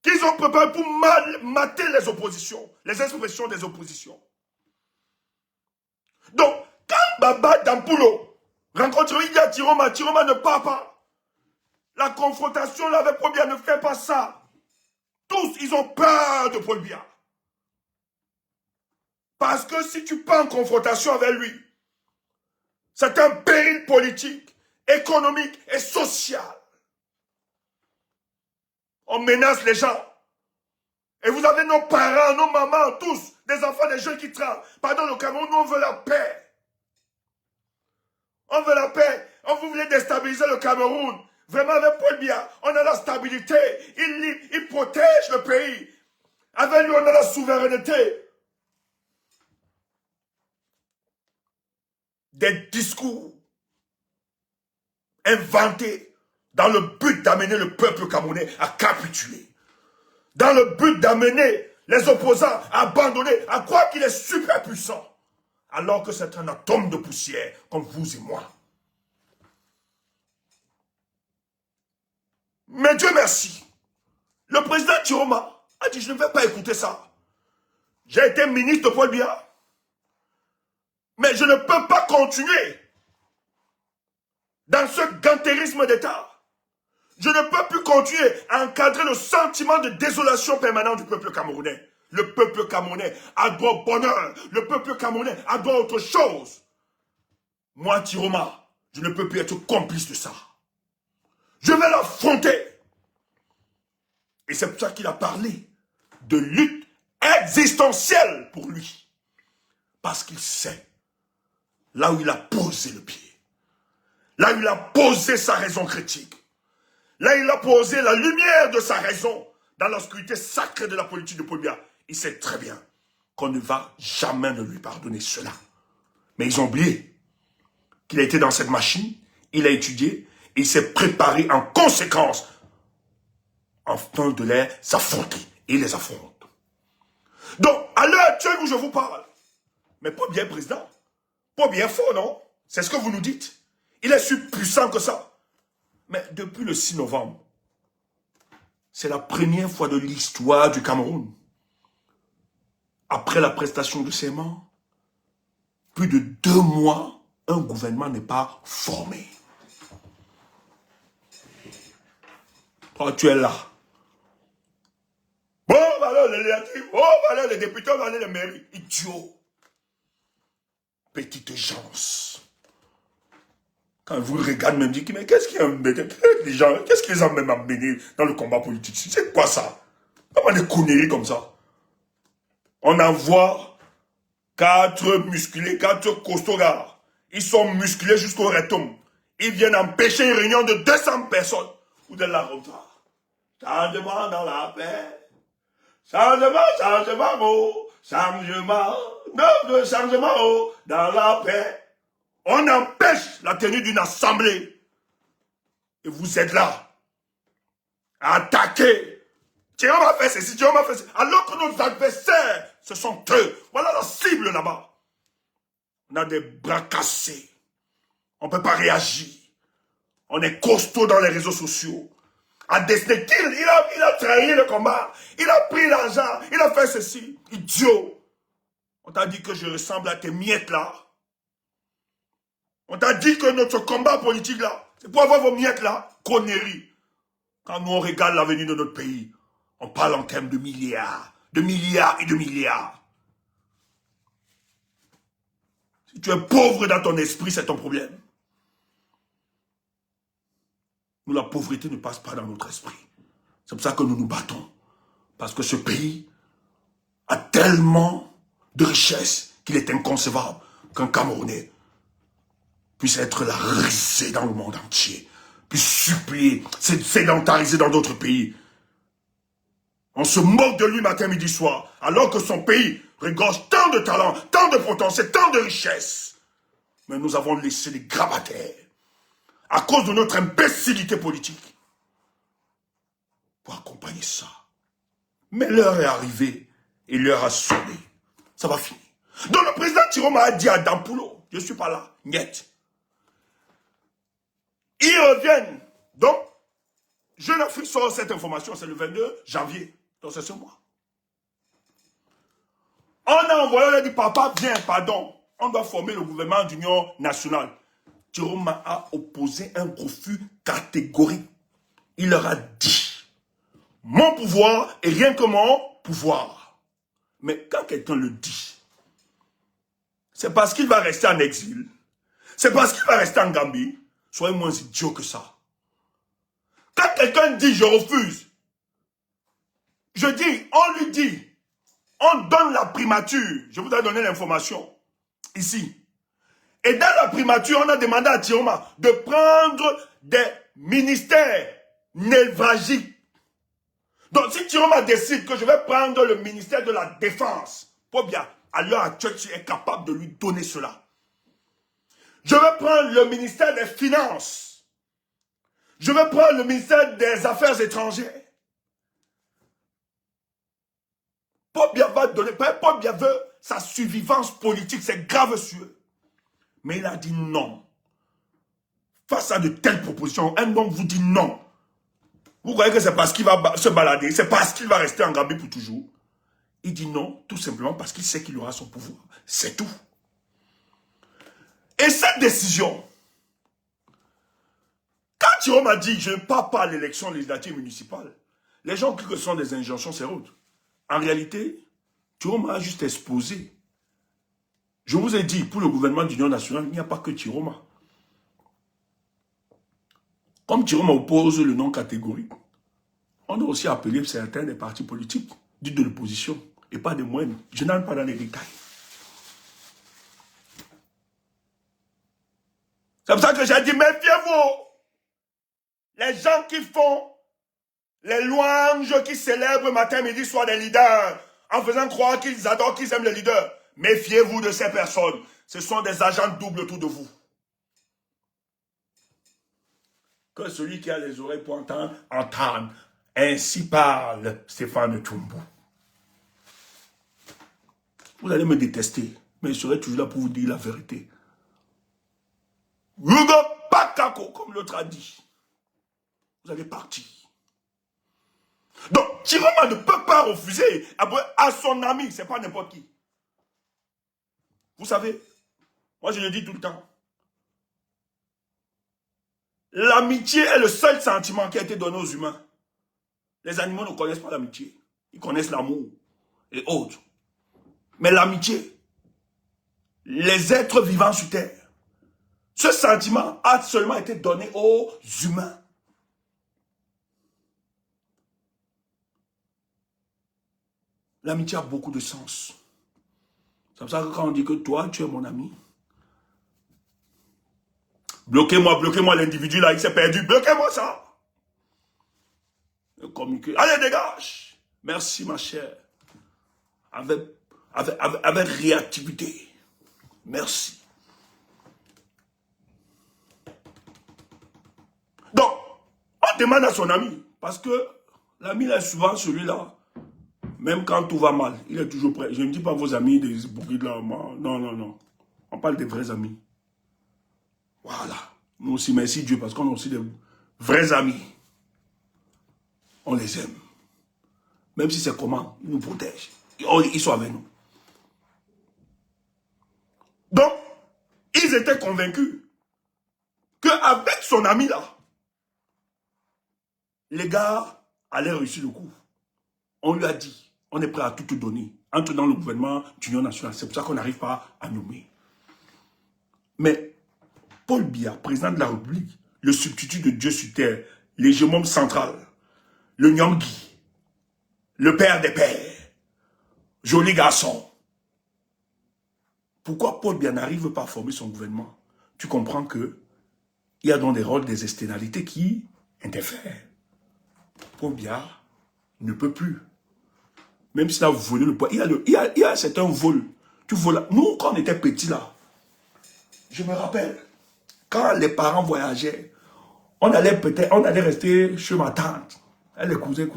qu'ils ont préparé pour mater les oppositions, les expressions des oppositions. Donc, quand Baba Dampulo rencontre Idia Tiroma, Tiroma ne part pas. La confrontation là avec Paul Biya ne fait pas ça. Tous, ils ont peur de Paul Biya. Parce que si tu pars en confrontation avec lui, c'est un péril politique, économique et social. On menace les gens. Et vous avez nos parents, nos mamans, tous, des enfants, des jeunes qui travaillent. Pardon, le Cameroun, nous on veut la paix. On veut la paix. On voulait déstabiliser le Cameroun. Vraiment, avec Paul Biya, on a la stabilité. Il protège le pays. Avec lui, on a la souveraineté. Des discours inventés dans le but d'amener le peuple camerounais à capituler. Dans le but d'amener les opposants à abandonner, à croire qu'il est super puissant. Alors que c'est un atome de poussière, comme vous et moi. Mais Dieu merci, le président Tiroma a dit, je ne vais pas écouter ça. J'ai été ministre de Paul Biya, mais je ne peux pas continuer dans ce gantérisme d'État. Je ne peux plus continuer à encadrer le sentiment de désolation permanent du peuple camerounais. Le peuple camerounais a droit au bonheur. Le peuple camerounais a droit à autre chose. Moi, Tiroma, Je ne peux plus être complice de ça. Je vais l'affronter. Et c'est pour ça qu'il a parlé de lutte existentielle pour lui. Parce qu'il sait là où il a posé le pied. Là où il a posé sa raison critique. Là où il a posé la lumière de sa raison dans l'obscurité sacrée de la politique de Paul Biya. Il sait très bien qu'on ne va jamais ne lui pardonner cela. Mais ils ont oublié qu'il a été dans cette machine, il a étudié, et il s'est préparé en conséquence en train de les affronter. Et il les affronte. Donc, à l'heure actuelle où je vous parle, mais pas bien président, pas bien fort, non? C'est ce que vous nous dites. Il est si puissant que ça. Mais depuis le 6 novembre, c'est la première fois de l'histoire du Cameroun. Après la prestation de serment, plus de 2 mois, un gouvernement n'est pas formé. Toi, tu es là. Bon, voilà les législatives, oh, voilà les députés, voilà les mairies. Idiot. Petite gens. Quand vous regardez, même dit, mais qu'est-ce qui les a même amenés dans le combat politique? C'est quoi ça? Comment des conneries comme ça? On envoie 4 musclés, 4 costauds gars. Ils sont musclés jusqu'au rectum. Ils viennent empêcher une réunion de 200 personnes. Ou de la retard. Changement dans la paix. Changement, changement, dans la paix. On empêche la tenue d'une assemblée. Et vous êtes là. À attaquer. Tiens, on m'a fait ceci, tiens, on m'a fait ceci. Alors que nos adversaires, ce sont eux. Voilà la cible là-bas. On a des bras cassés. On ne peut pas réagir. On est costaud dans les réseaux sociaux. À Destinée, il a trahi le combat. Il a pris l'argent. Il a fait ceci. Idiot. On t'a dit que je ressemble à tes miettes là. On t'a dit que notre combat politique là, c'est pour avoir vos miettes là. Conneries. Quand nous on regarde l'avenir de notre pays, on parle en termes de milliards. De milliards et de milliards. Si tu es pauvre dans ton esprit, c'est ton problème. Nous, la pauvreté ne passe pas dans notre esprit. C'est pour ça que nous nous battons. Parce que ce pays a tellement de richesses qu'il est inconcevable qu'un Camerounais puisse être la risée dans le monde entier, puisse supplier, sédentariser dans d'autres pays. On se moque de lui matin, midi, soir, alors que son pays regorge tant de talents, tant de potentiel, tant de richesses. Mais nous avons laissé les grabataires à cause de notre imbécilité politique pour accompagner ça. Mais l'heure est arrivée et l'heure a sonné. Ça va finir. Donc le président Tiroma a dit à Dampulo, je ne suis pas là, niet. Ils reviennent. Donc, Jeune Afrique sort cette information, c'est le 22 janvier. Donc c'est ce mois. On a envoyé, on a dit, papa, viens, pardon. On doit former le gouvernement d'union nationale. Tiroma a opposé un refus catégorique. Il leur a dit, mon pouvoir est rien que mon pouvoir. Mais quand quelqu'un le dit, c'est parce qu'il va rester en exil. C'est parce qu'il va rester en Gambie. Soyez moins idiot que ça. Quand quelqu'un dit je refuse, je dis, on lui dit, on donne la primature. Je vous ai donné l'information ici. Et dans la primature, on a demandé à Tiroma de prendre des ministères névralgiques. Donc si Tiroma décide que je vais prendre le ministère de la Défense, pour bien, à l'heure actuelle, tu es capable de lui donner cela. Je vais prendre le ministère des Finances. Je vais prendre le ministère des Affaires étrangères. Paul Biya va donner, Paul Biya veut sa survivance politique, c'est grave sur eux. Mais il a dit non. Face à de telles propositions, un homme vous dit non. Vous croyez que c'est parce qu'il va se balader, c'est parce qu'il va rester en Gambie pour toujours. Il dit non, tout simplement parce qu'il sait qu'il aura son pouvoir. C'est tout. Et cette décision, quand Tiroma a dit je ne pars pas à l'élection législative municipale, les gens crient que ce sont des injonctions, c'est autre. En réalité, Tiroma a juste exposé. Je vous ai dit, pour le gouvernement d'union nationale, il n'y a pas que Tiroma. Comme Jérôme oppose le nom catégorique, on doit aussi appeler certains des partis politiques, dits de l'opposition, et pas des moines. Je n'entre pas dans les détails. C'est pour ça que j'ai dit, méfiez-vous. Les gens qui font les louanges, qui célèbrent matin, midi, soir des leaders, en faisant croire qu'ils adorent, qu'ils aiment les leaders, méfiez-vous de ces personnes. Ce sont des agents doubles autour de vous. Que celui qui a les oreilles pour entendre, entende. Ainsi parle Stéphane Tchoumbou. Vous allez me détester, mais je serai toujours là pour vous dire la vérité. Hugo Pakako, comme l'autre a dit. Vous allez partir. Donc, Chiroma ne peut pas refuser à son ami, c'est pas n'importe qui. Vous savez, moi je le dis tout le temps. L'amitié est le seul sentiment qui a été donné aux humains. Les animaux ne connaissent pas l'amitié. Ils connaissent l'amour et autres. Mais l'amitié, les êtres vivants sur terre, ce sentiment a seulement été donné aux humains. L'amitié a beaucoup de sens. C'est pour ça que quand on dit que toi, tu es mon ami, bloquez-moi l'individu là, il s'est perdu, bloquez-moi ça. Communiquer. Allez, dégage. Merci ma chère. Avec réactivité. Merci. Donc, on demande à son ami, parce que l'ami là, souvent celui-là, même quand tout va mal, il est toujours prêt. Je ne dis pas vos amis des hypocrites là. Non. On parle des vrais amis. Voilà. Nous aussi, merci Dieu, parce qu'on a aussi des vrais amis. On les aime. Même si c'est comment, ils nous protègent. Ils sont avec nous. Donc, ils étaient convaincus qu'avec son ami là, les gars allaient réussir le coup. On lui a dit, on est prêt à tout te donner. Entre dans le gouvernement d'Union nationale. C'est pour ça qu'on n'arrive pas à nommer. Mais Paul Biya, président de la République, le substitut de Dieu sur terre, l'hégémon central, le Nyangui, le père des pères, joli garçon. Pourquoi Paul Biya n'arrive pas à former son gouvernement? Tu comprends que il y a dans des rôles des externalités qui interfèrent. Paul Biya ne peut plus. Même s'il a volé le poids, il y a certains vols. Tu voles. Nous, quand on était petits là, je me rappelle, quand les parents voyageaient, on allait rester chez ma tante, les cousins.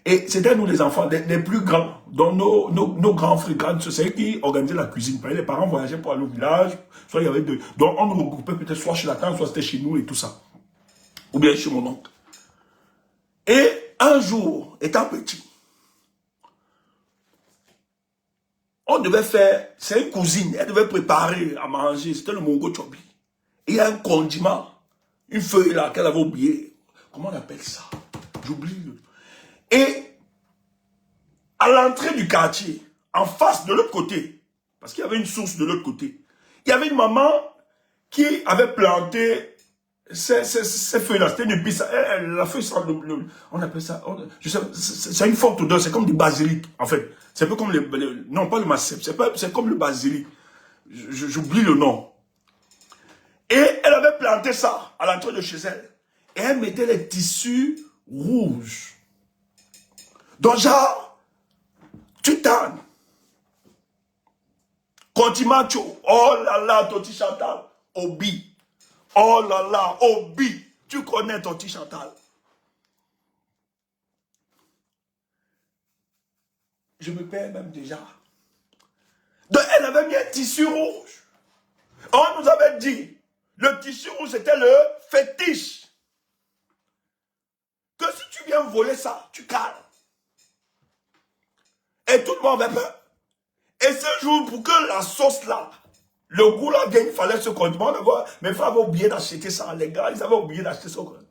Et c'était nous les enfants, les plus grands, dont nos grands frères, c'est eux qui organisaient la cuisine. Les parents voyageaient pour aller au village, soit il y avait deux. Donc on nous regroupait peut-être soit chez la tante, soit c'était chez nous et tout ça. Ou bien chez mon oncle. Et un jour, étant petit, on devait faire, c'est une cousine, elle devait préparer à manger, c'était le mongo chobi. Et il y a un condiment, une feuille là qu'elle avait oublié. Comment on appelle ça? J'oublie. Et à l'entrée du quartier, en face de l'autre côté, parce qu'il y avait une source de l'autre côté, il y avait une maman qui avait planté ces feuilles-là. C'était une épice. La feuille, on appelle ça, c'est une forte odeur, c'est comme du basilic, en fait. C'est un peu comme non, pas le massif, c'est comme le basilic. J'oublie le nom. Et elle avait planté ça à l'entrée de chez elle. Et elle mettait les tissus rouges. Donc genre, tu tannes. Contimacho, oh là là, Toti Chantal, Obi. Oh là là, Obi. Tu connais Toti Chantal. Je me perds même déjà. Donc elle avait mis un tissu rouge. On nous avait dit, le tissu rouge c'était le fétiche. Que si tu viens voler ça, tu cales. Et tout le monde avait peur. Et ce jour, pour que la sauce là, le goût là vienne, il fallait se condiment. Mes frères avaient oublié d'acheter ça. Les gars, ils avaient oublié d'acheter ça. Donc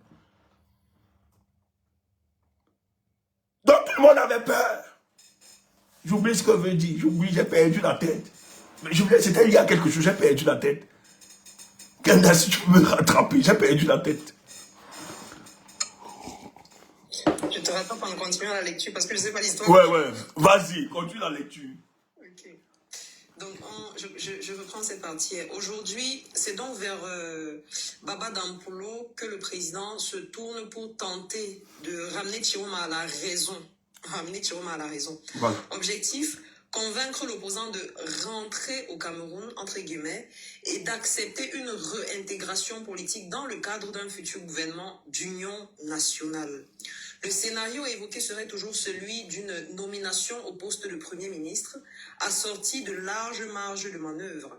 tout le monde avait peur. J'oublie ce que veut dire. J'oublie, j'ai perdu la tête. Mais c'était il y a quelque chose, j'ai perdu la tête. Kenda, si tu peux me rattraper, j'ai perdu la tête. rattrape en continuant la lecture parce que je ne sais pas l'histoire. Ouais. Vas-y, continue la lecture. Ok. Donc, je reprends cette partie. Aujourd'hui, c'est donc vers Baba Dampulo que le président se tourne pour tenter de ramener Chiroma à la raison. Voilà. Objectif, convaincre l'opposant de rentrer au Cameroun, entre guillemets, et d'accepter une réintégration politique dans le cadre d'un futur gouvernement d'union nationale. Le scénario évoqué serait toujours celui d'une nomination au poste de Premier ministre, assortie de larges marges de manœuvre.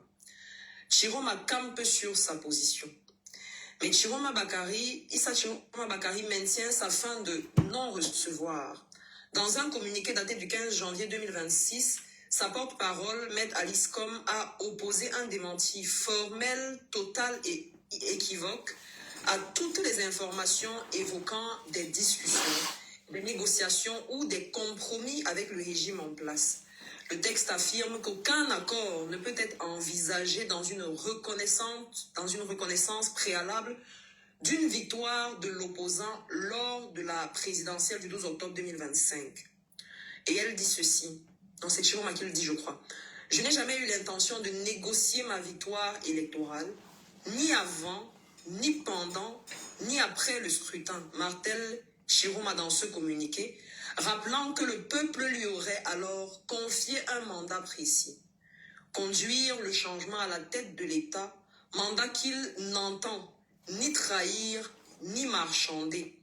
Chiroma campe sur sa position. Mais Issa Chiroma Bakari maintient sa fin de non-recevoir. Dans un communiqué daté du 15 janvier 2026, sa porte-parole, Maître Alice Com, a opposé un démenti formel, total et équivoque à toutes les informations évoquant des discussions, des négociations ou des compromis avec le régime en place. Le texte affirme qu'aucun accord ne peut être envisagé dans une reconnaissance préalable d'une victoire de l'opposant lors de la présidentielle du 12 octobre 2025. Et elle dit ceci, dans c'est Chiroma qui le dit, je crois. « Je n'ai jamais eu l'intention de négocier ma victoire électorale, ni avant, ni pendant, ni après le scrutin, martèle Chiroma dans ce communiqué, rappelant que le peuple lui aurait alors confié un mandat précis. Conduire le changement à la tête de l'État, mandat qu'il n'entend ni trahir, ni marchander.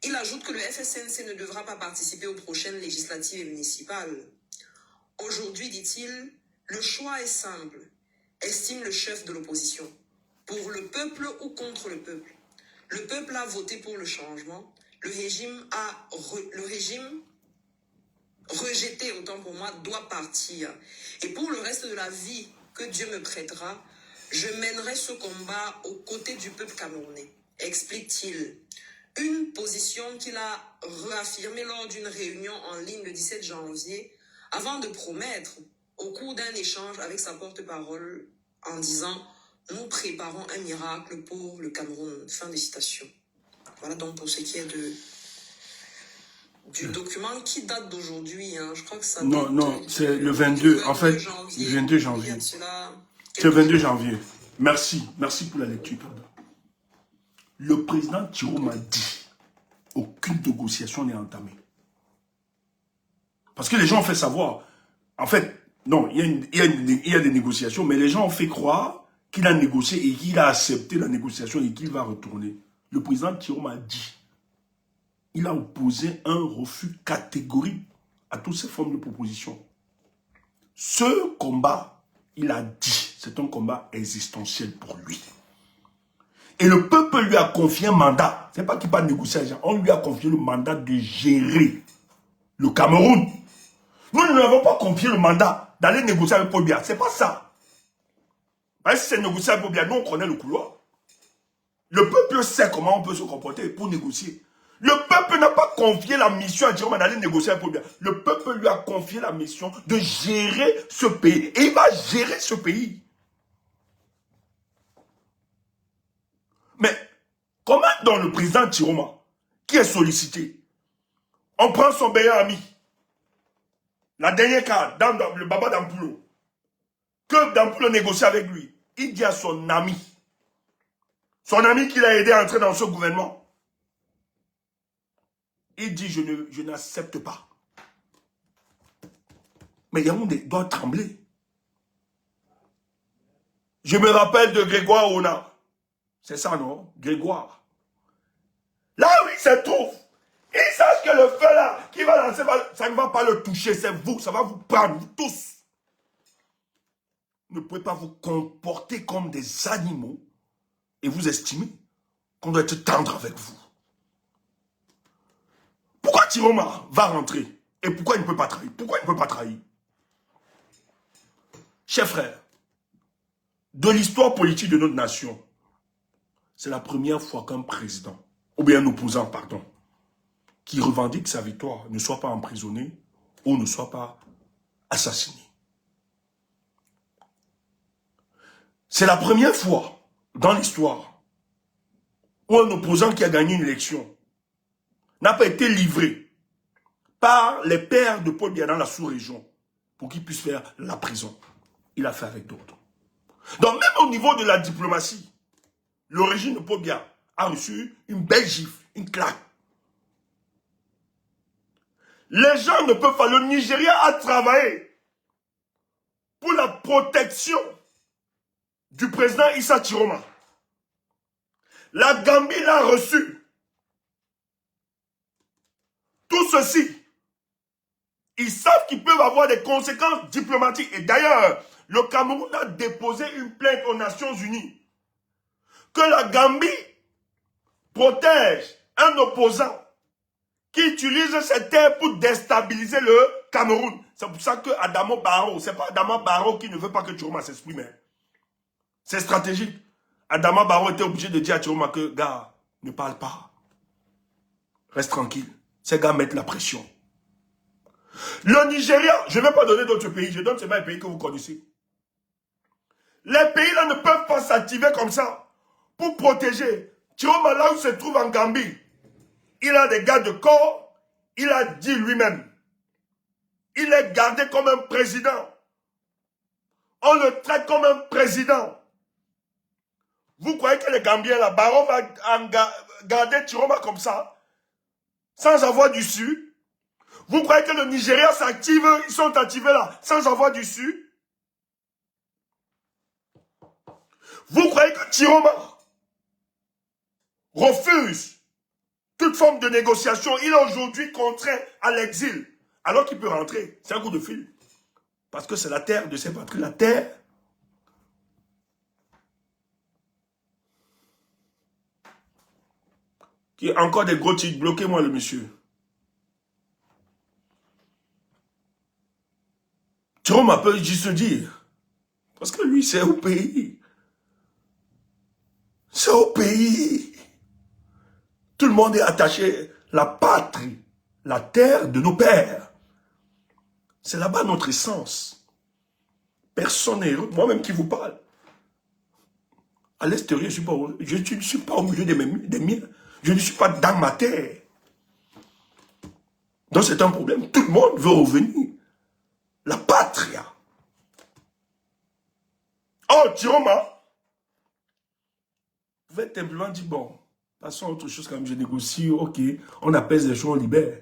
Il ajoute que le FSNC ne devra pas participer aux prochaines législatives et municipales. Aujourd'hui, dit-il, le choix est simple, estime le chef de l'opposition. Pour le peuple ou contre le peuple. Le peuple a voté pour le changement. Le régime rejeté, autant pour moi, doit partir. Et pour le reste de la vie que Dieu me prêtera, je mènerai ce combat aux côtés du peuple camerounais, explique-t-il. Une position qu'il a réaffirmée lors d'une réunion en ligne le 17 janvier, avant de promettre, au cours d'un échange avec sa porte-parole, en disant « Nous préparons un miracle pour le Cameroun ». Fin de citation. Voilà donc pour ce qui est du document qui date d'aujourd'hui. Hein. Je crois que ça date Non, c'est le 22, en fait, janvier, le 22 janvier. C'est le 22 janvier. Merci pour la lecture. Pardon. Le président Chiroma dit aucune négociation n'est entamée. Parce que les gens ont fait savoir, en fait, non, il y a des négociations, mais les gens ont fait croire qu'il a négocié et qu'il a accepté la négociation et qu'il va retourner. Le président Chiroma dit, il a opposé un refus catégorique à toutes ces formes de propositions. Ce combat, il a dit, c'est un combat existentiel pour lui. Et le peuple lui a confié un mandat. Ce n'est pas qu'il va négocier avec gens. On lui a confié le mandat de gérer le Cameroun. Nous ne lui avons pas confié le mandat d'aller négocier avec Paul Biya. Ce n'est pas ça. Parce que si c'est négocier avec Paul Biya, nous on connaît le couloir. Le peuple sait comment on peut se comporter pour négocier. Le peuple n'a pas confié la mission à Chiroma d'aller négocier avec Paul Biya. Le peuple lui a confié la mission de gérer ce pays. Et il va gérer ce pays. Mais comment dans le président Chiroma, qui est sollicité, on prend son meilleur ami, la dernière carte, le Baba Dampulo, que Dampulo négocie avec lui, il dit à son ami qui l'a aidé à entrer dans ce gouvernement, il dit je n'accepte pas. Mais Yaoundé doit trembler. Je me rappelle de Grégoire Ona. C'est ça, non? Grégoire. Là où il se trouve, il sache que le feu là, qui va lancer, ça ne va pas le toucher, c'est vous, ça va vous prendre, vous tous. Vous ne pouvez pas vous comporter comme des animaux et vous estimer qu'on doit être tendre avec vous. Pourquoi Chiroma va rentrer? Et pourquoi il ne peut pas trahir? Pourquoi il ne peut pas trahir? Chers frères, de l'histoire politique de notre nation, c'est la première fois qu'un président, ou bien un opposant, pardon, qui revendique sa victoire, ne soit pas emprisonné ou ne soit pas assassiné. C'est la première fois dans l'histoire où un opposant qui a gagné une élection n'a pas été livré par les pères de Paul Biya dans la sous-région pour qu'il puisse faire la prison. Il a fait avec d'autres. Donc même au niveau de la diplomatie, le régime de Paul Biya a reçu une belle gifle, une claque. Les gens ne peuvent pas. Le Nigeria a travaillé pour la protection du président Issa Chiroma. La Gambie l'a reçu. Tout ceci, ils savent qu'ils peuvent avoir des conséquences diplomatiques. Et d'ailleurs, le Cameroun a déposé une plainte aux Nations Unies que la Gambie protège un opposant qui utilise ses terres pour déstabiliser le Cameroun. C'est pour ça que Adama Barrow, c'est pas Adama Barrow qui ne veut pas que Chiroma s'exprime. C'est stratégique. Adama Barrow était obligé de dire à Chiroma que, gars, ne parle pas. Reste tranquille. Ces gars mettent la pression. Le Nigeria, je ne vais pas donner d'autres pays, je donne seulement les pays que vous connaissez. Les pays là ne peuvent pas s'activer comme ça pour protéger. Chiroma, là où se trouve en Gambie, il a des gardes de corps, il a dit lui-même. Il est gardé comme un président. On le traite comme un président. Vous croyez que les Gambiens, là, Barrow va garder Chiroma comme ça, sans avoir d'issue? Vous croyez que le Nigeria s'active, ils sont activés là, sans avoir d'issue? Vous croyez que Chiroma refuse toute forme de négociation? Il est aujourd'hui contraint à l'exil, alors qu'il peut rentrer. C'est un coup de fil. Parce que c'est la terre de ses patries, la terre. Qui a encore des gros titres. Bloquez-moi le monsieur. Chiroma peut juste dire. Parce que lui, c'est au pays. C'est au pays. Tout le monde est attaché. La patrie, la terre de nos pères. C'est là-bas notre essence. Personne n'est heureux. Moi-même qui vous parle. À l'extérieur, je ne suis pas au milieu des miens. Je ne suis pas dans ma terre. Donc c'est un problème. Tout le monde veut revenir. La patria. Oh, Chiroma pouvait simplement dire, bon, passons à autre chose quand même, je négocie, ok, on apaise les choses, on libère.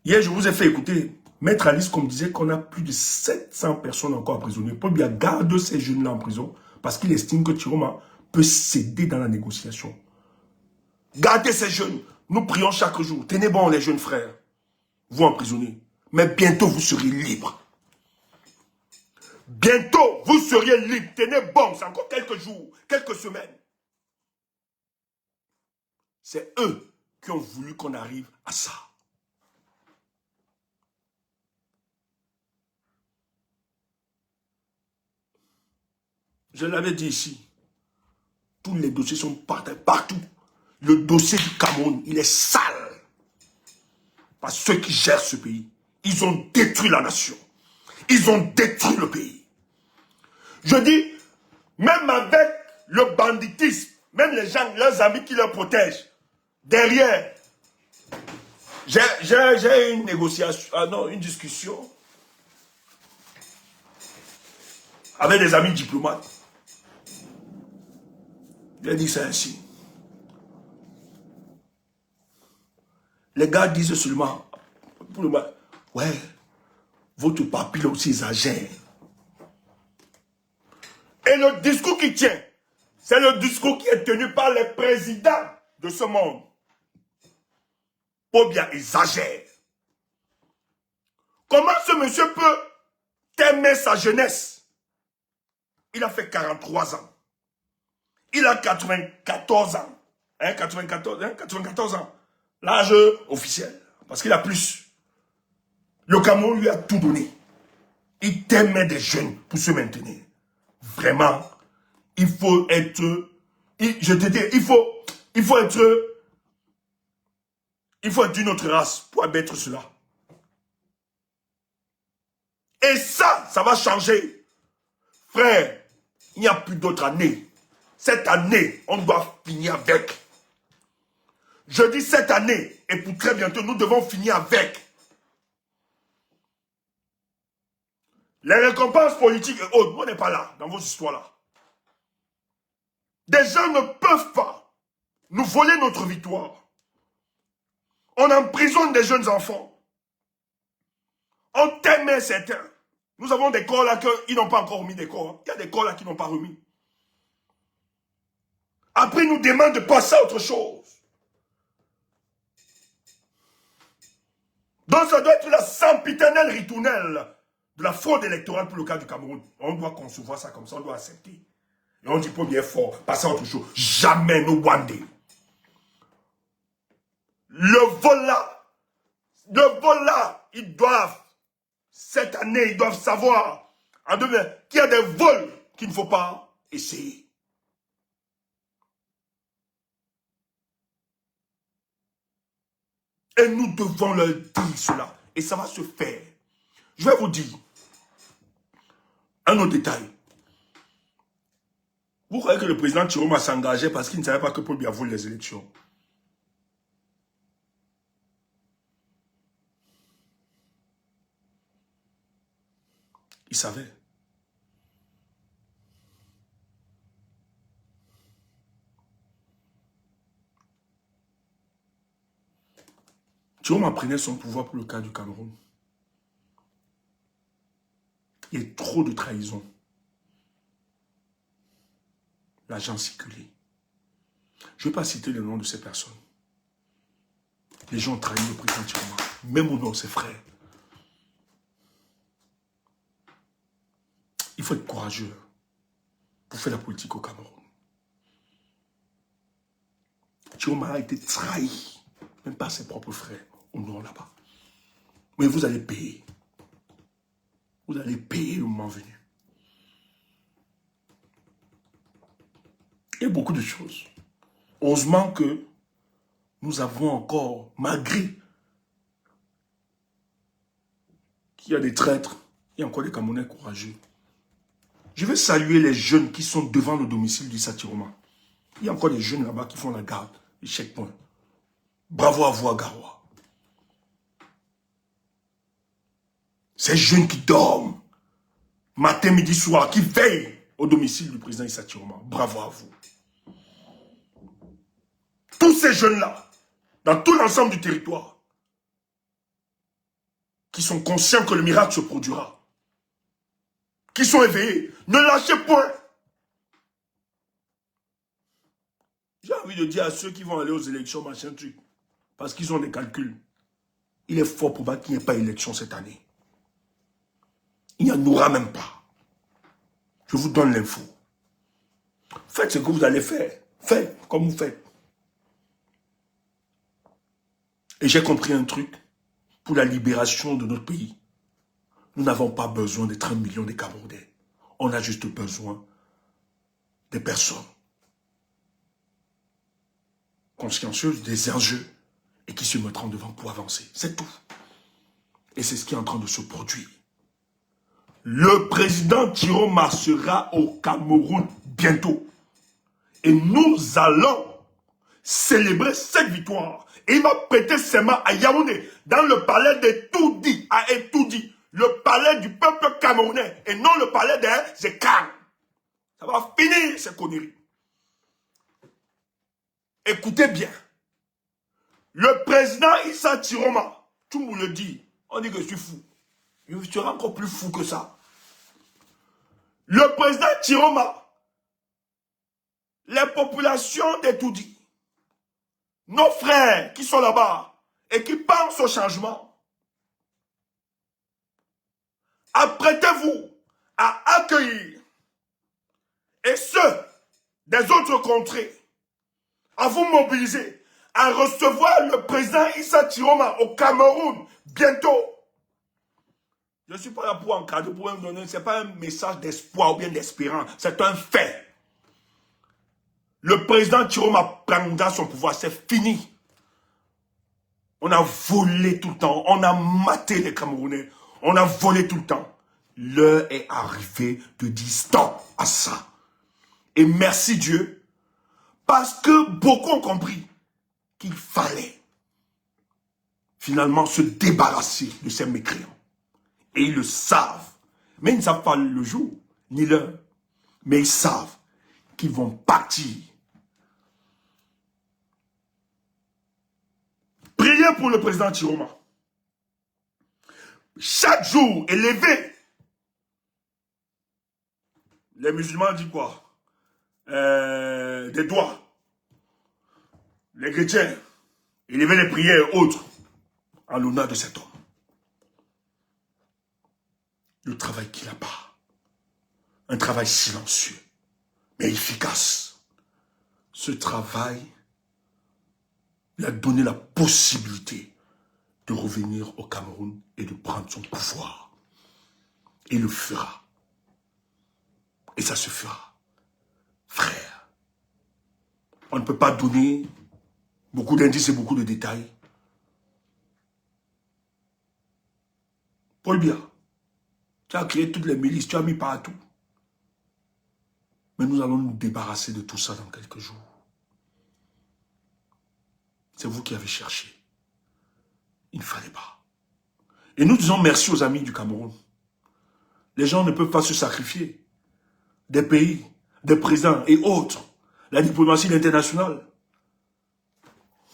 Hier, je vous ai fait écouter, Maître Alice, comme disait qu'on a plus de 700 personnes encore emprisonnées. Paul Biya garde ces jeunes-là en prison parce qu'il estime que Chiroma peut céder dans la négociation. Gardez ces jeunes. Nous prions chaque jour. Tenez bon les jeunes frères. Vous emprisonnez. Mais bientôt vous serez libres. Bientôt vous seriez libres. Tenez bon. C'est encore quelques jours, quelques semaines. C'est eux qui ont voulu qu'on arrive à ça. Je l'avais dit ici. Tous les dossiers sont partout. Le dossier du Cameroun, il est sale. Par ceux qui gèrent ce pays. Ils ont détruit la nation. Ils ont détruit le pays. Je dis, même avec le banditisme, même les gens, leurs amis qui les protègent, derrière, j'ai une négociation, une discussion avec des amis diplomates. J'ai dit ça ainsi. Les gars disent seulement, pour le moment, ouais, votre papier aussi exagère. Et le discours qui tient, c'est le discours qui est tenu par les présidents de ce monde. Paul Biya exagère. Comment ce monsieur peut aimer sa jeunesse? Il a fait 43 ans. Il a 94 ans. 94 ans. L'âge officiel. Parce qu'il a plus. Le Cameroun lui a tout donné. Il t'aimait des jeunes pour se maintenir. Vraiment, il faut être... Je te dis, il faut être... Il faut être d'une autre race pour abattre cela. Et ça va changer. Frère, il n'y a plus d'autre année. Cette année, on doit finir avec. Je dis cette année, et pour très bientôt, nous devons finir avec. Les récompenses politiques et autres, on n'est pas là, dans vos histoires-là. Des gens ne peuvent pas nous voler notre victoire. On emprisonne des jeunes enfants. On t'aimait certains. Nous avons des corps là qui n'ont pas encore remis des corps. Il y a des corps là qui n'ont pas remis. Après, ils nous demandent de passer à autre chose. Donc, ça doit être la sempiternelle ritournelle de la fraude électorale pour le cas du Cameroun. On doit concevoir ça comme ça, on doit accepter. Et on dit pour bien fort, passer à autre chose. Jamais nous Wandé. Le vol là, ils doivent, cette année, ils doivent savoir, en demain, qu'il y a des vols qu'il ne faut pas essayer. Et nous devons leur dire cela. Et ça va se faire. Je vais vous dire un autre détail. Vous croyez que le président Chiroma s'engageait parce qu'il ne savait pas que Paul Biya vole les élections? Il savait. Chiroma prenait son pouvoir pour le cas du Cameroun. Il y a trop de trahison. L'argent circulait. Je ne vais pas citer le nom de ces personnes. Les gens ont trahi le président Chiroma, même au nom de ses frères. Il faut être courageux pour faire la politique au Cameroun. Chiroma a été trahi, même par ses propres frères, au nord là-bas. Mais vous allez payer. Vous allez payer le moment venu. Il y a beaucoup de choses. Heureusement que nous avons encore, malgré qu'il y a des traîtres, il y a encore des Camerounais courageux. Je vais saluer les jeunes qui sont devant le domicile du Chiroma. Il y a encore des jeunes là-bas qui font la garde, les checkpoints. Bravo à vous à Garoua. Ces jeunes qui dorment, matin, midi, soir, qui veillent au domicile du président Issa Chiroma. Bravo à vous. Tous ces jeunes-là, dans tout l'ensemble du territoire, qui sont conscients que le miracle se produira, qui sont éveillés, ne lâchez point. J'ai envie de dire à ceux qui vont aller aux élections, machin truc, parce qu'ils ont des calculs, il est fort probable qu'il n'y ait pas d'élection cette année. Il n'y en aura même pas. Je vous donne l'info. Faites ce que vous allez faire. Faites comme vous faites. Et j'ai compris un truc. Pour la libération de notre pays, nous n'avons pas besoin d'être 1 million de Camerounais. On a juste besoin des personnes consciencieuses des enjeux et qui se mettront devant pour avancer. C'est tout. Et c'est ce qui est en train de se produire. Le président Chiroma sera au Cameroun bientôt. Et nous allons célébrer cette victoire. Et il va prêter serment à Yaoundé, dans le palais de Toudi, à Etoudi, le palais du peuple camerounais, et non le palais des Zekam. Ça va finir ces conneries. Écoutez bien. Le président Issa Chiroma, tout le monde le dit, on dit que je suis fou. Je serai encore plus fou que ça. Le président Chiroma, les populations d'Etoudi, nos frères qui sont là-bas et qui pensent au changement, apprêtez-vous à accueillir et ceux des autres contrées, à vous mobiliser, à recevoir le président Issa Chiroma au Cameroun bientôt. Je ne suis pas là pour encadrer, pour me donner, ce n'est pas un message d'espoir ou bien d'espérance, c'est un fait. Le président Chiroma prendra son pouvoir, c'est fini. On a volé tout le temps, on a maté les Camerounais, on a volé tout le temps. L'heure est arrivée de dire stop à ça. Et merci Dieu, parce que beaucoup ont compris qu'il fallait finalement se débarrasser de ces mécréants. Et ils le savent. Mais ils ne savent pas le jour, ni l'heure. Mais ils savent qu'ils vont partir. Priez pour le président Chiroma. Chaque jour, élevé. Les musulmans disent quoi? Des doigts. Les chrétiens, élever les prières et autres en l'honneur de cet homme. Le travail qu'il a pas. Un travail silencieux, mais efficace. Ce travail lui a donné la possibilité de revenir au Cameroun et de prendre son pouvoir. Et il le fera. Et ça se fera. Frère, on ne peut pas donner beaucoup d'indices et beaucoup de détails. Paul Biya, tu as créé toutes les milices, tu as mis partout. Mais nous allons nous débarrasser de tout ça dans quelques jours. C'est vous qui avez cherché. Il ne fallait pas. Et nous disons merci aux amis du Cameroun. Les gens ne peuvent pas se sacrifier. Des pays, des présidents et autres. La diplomatie internationale.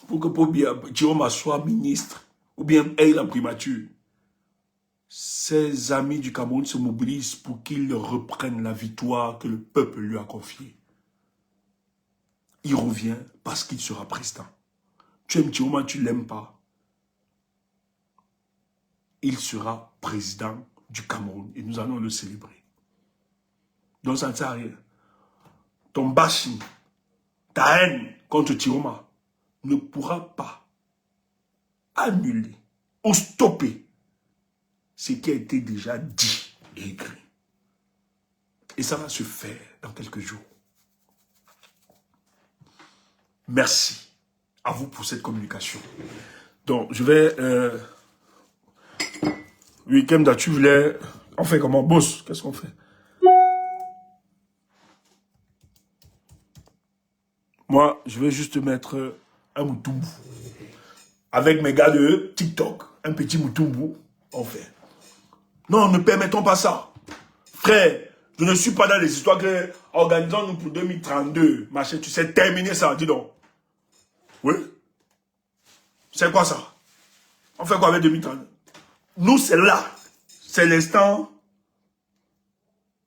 Pour que Paul Biya Chiroma soit ministre ou bien ait la primature. Ces amis du Cameroun se mobilisent pour qu'il reprenne la victoire que le peuple lui a confiée. Il revient parce qu'il sera président. Tu aimes Chiroma, tu ne l'aimes pas. Il sera président du Cameroun et nous allons le célébrer. Donc ça ne sert à rien. Ton bashing, ta haine contre Chiroma ne pourra pas annuler ou stopper ce qui a été déjà dit et écrit. Et ça va se faire dans quelques jours. Merci à vous pour cette communication. Donc, je vais... Oui, Kemda, tu voulais... On fait comment? Boss, qu'est-ce qu'on fait? Moi, je vais juste mettre un Moutoumbo. Avec mes gars de TikTok, un petit Moutoumbo, on fait. Non, ne permettons pas ça. Frère, je ne suis pas dans les histoires que organisons-nous pour 2032. Machin, tu sais terminer ça, dis donc. Oui. C'est quoi ça? On fait quoi avec 2032? Nous, c'est là. C'est l'instant.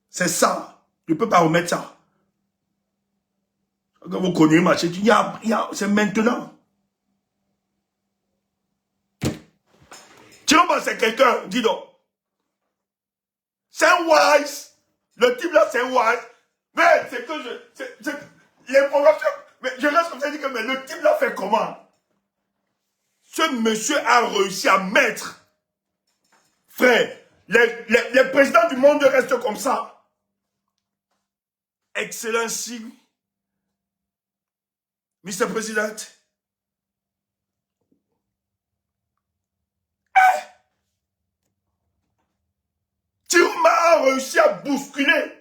C'est ça. Je ne peux pas remettre ça. Quand vous connaissez, machin, c'est maintenant. Chiroma, c'est quelqu'un, dis donc. C'est un wise. Le type là, c'est un wise. Mais c'est que l'information. Mais je reste comme ça, je dis que mais le type là fait comment? Ce monsieur a réussi à mettre. Frère, les présidents du monde restent comme ça. Excellency, Mr. President. Chiroma a réussi à bousculer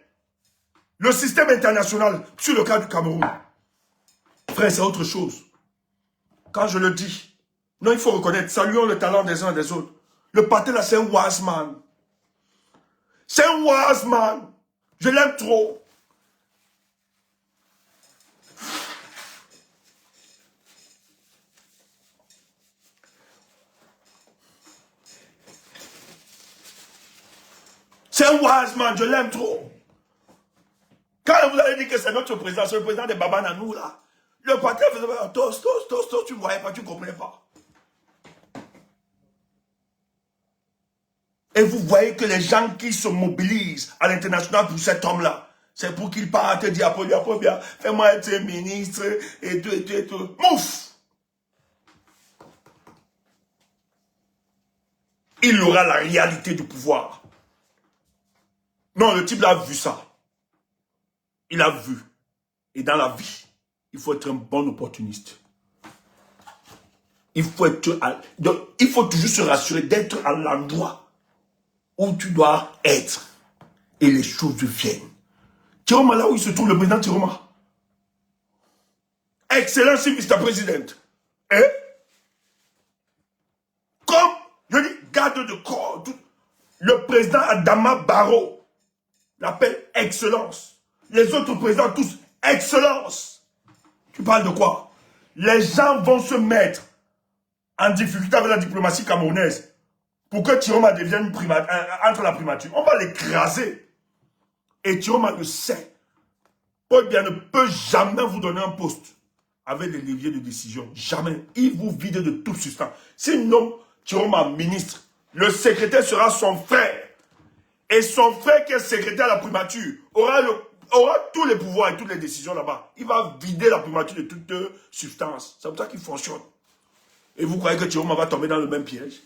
le système international sur le cas du Cameroun. Frère, c'est autre chose. Quand je le dis, non, il faut reconnaître, saluons le talent des uns et des autres. Le pâté là, c'est un wise man. C'est un wise man. Je l'aime trop. C'est un wise man, je l'aime trop. Quand vous avez dit que c'est notre président, c'est le président des Baba Nanou là. Le patron faisait toast, tu ne voyais pas, tu ne comprenais pas. Et vous voyez que les gens qui se mobilisent à l'international pour cet homme-là, c'est pour qu'il parte et dire à fais-moi être ministre et tout, et tout, et tout. Mouf! Il aura la réalité du pouvoir. Non, le type a vu ça. Il a vu. Et dans la vie, il faut être un bon opportuniste. Il faut toujours se rassurer d'être à l'endroit où tu dois être. Et les choses viennent. Chiroma, là où il se trouve, le président Chiroma. Excellence, Mr. President. Et comme, je dis, garde de corps, le président Adama Barrow l'appelle Excellence. Les autres présidents tous, Excellence. Tu parles de quoi? Les gens vont se mettre en difficulté avec la diplomatie camerounaise pour que Tiroma devienne entre la primature. On va l'écraser. Et Tiroma le sait. Paul Biya ne peut jamais vous donner un poste avec des leviers de décision. Jamais. Il vous vide de toute substance. Sinon, Tiroma ministre, le secrétaire sera son frère. Et son frère qui est secrétaire à la primature aura tous les pouvoirs et toutes les décisions là-bas. Il va vider la primature de toute substance. C'est comme ça qu'il fonctionne. Et vous croyez que Tiroma va tomber dans le même piège?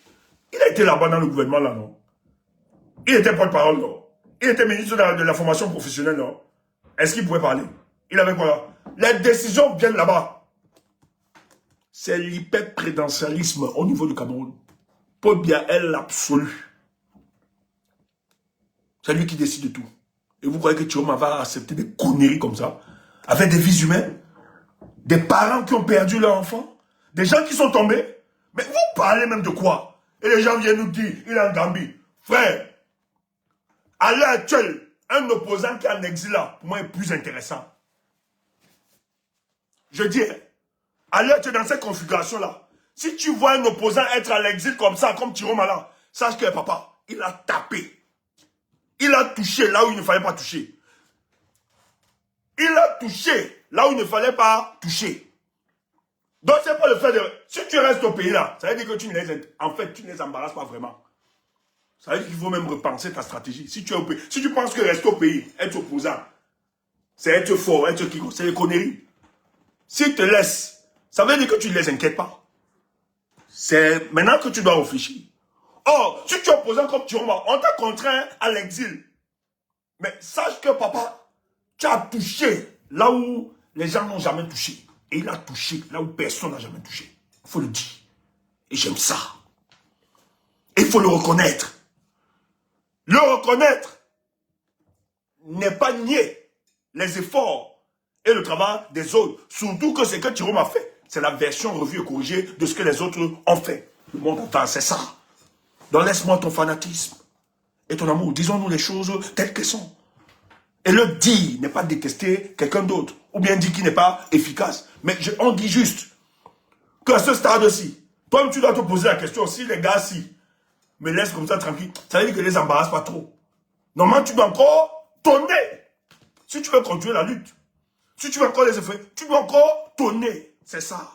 Il a été là-bas dans le gouvernement là, non? Il était porte-parole, non? Il était ministre de la formation professionnelle, non? Est-ce qu'il pouvait parler? Il avait quoi? Les décisions viennent là-bas. C'est l'hyperprésidentialisme au niveau du Cameroun. Paul Biya est l'absolu. C'est lui qui décide de tout. Et vous croyez que Tiroma va accepter des conneries comme ça? Avec des vies humaines? Des parents qui ont perdu leur enfant? Des gens qui sont tombés? Mais vous parlez même de quoi? Et les gens viennent nous dire, il est en Gambie. Frère, à l'heure actuelle, un opposant qui est en exil là, pour moi, est plus intéressant. Je dis, à l'heure actuelle, dans cette configuration-là, si tu vois un opposant être à l'exil comme ça, comme Tiroma là, sache que papa, il a tapé. Il a touché là où il ne fallait pas toucher. Il a touché là où il ne fallait pas toucher. Donc, c'est pas le fait de... Si tu restes au pays là, ça veut dire que tu ne les embarrasses pas vraiment. Ça veut dire qu'il faut même repenser ta stratégie. Si tu es au pays, si tu penses que rester au pays, être opposant, c'est être fort, être qui, c'est des conneries. S'ils te laissent, ça veut dire que tu ne les inquiètes pas. C'est maintenant que tu dois réfléchir. Or, si tu es opposant comme Tiroma, on t'a contraint à l'exil. Mais sache que papa, tu as touché là où les gens n'ont jamais touché. Et il a touché là où personne n'a jamais touché. Il faut le dire. Et j'aime ça. Et il faut le reconnaître. Le reconnaître n'est pas nier les efforts et le travail des autres. Surtout que ce que Tiroma a fait, c'est la version revue et corrigée de ce que les autres ont fait. Le monde entend, c'est ça. Donc laisse-moi ton fanatisme et ton amour. Disons-nous les choses telles qu'elles sont. Et le dire n'est pas détester quelqu'un d'autre. Ou bien dire qu'il n'est pas efficace. Mais on dit juste qu'à ce stade-ci, toi-même tu dois te poser la question, si les gars me laissent comme ça tranquille, ça veut dire que les embarrasse pas trop. Normalement, tu dois encore tonner. Si tu veux continuer la lutte, si tu veux encore les effets, tu dois encore tonner. C'est ça.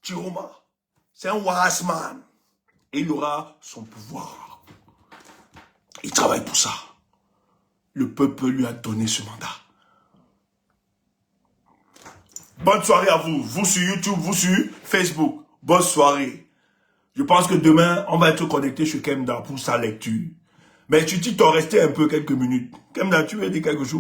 Tiroma, c'est un Warasman. Et il aura son pouvoir. Il travaille pour ça. Le peuple lui a donné ce mandat. Bonne soirée à vous. Vous sur YouTube, vous sur Facebook. Bonne soirée. Je pense que demain, on va être connecté chez Kemda pour sa lecture. Mais tu t'en restais un peu quelques minutes. Kemda, tu veux dire quelque chose?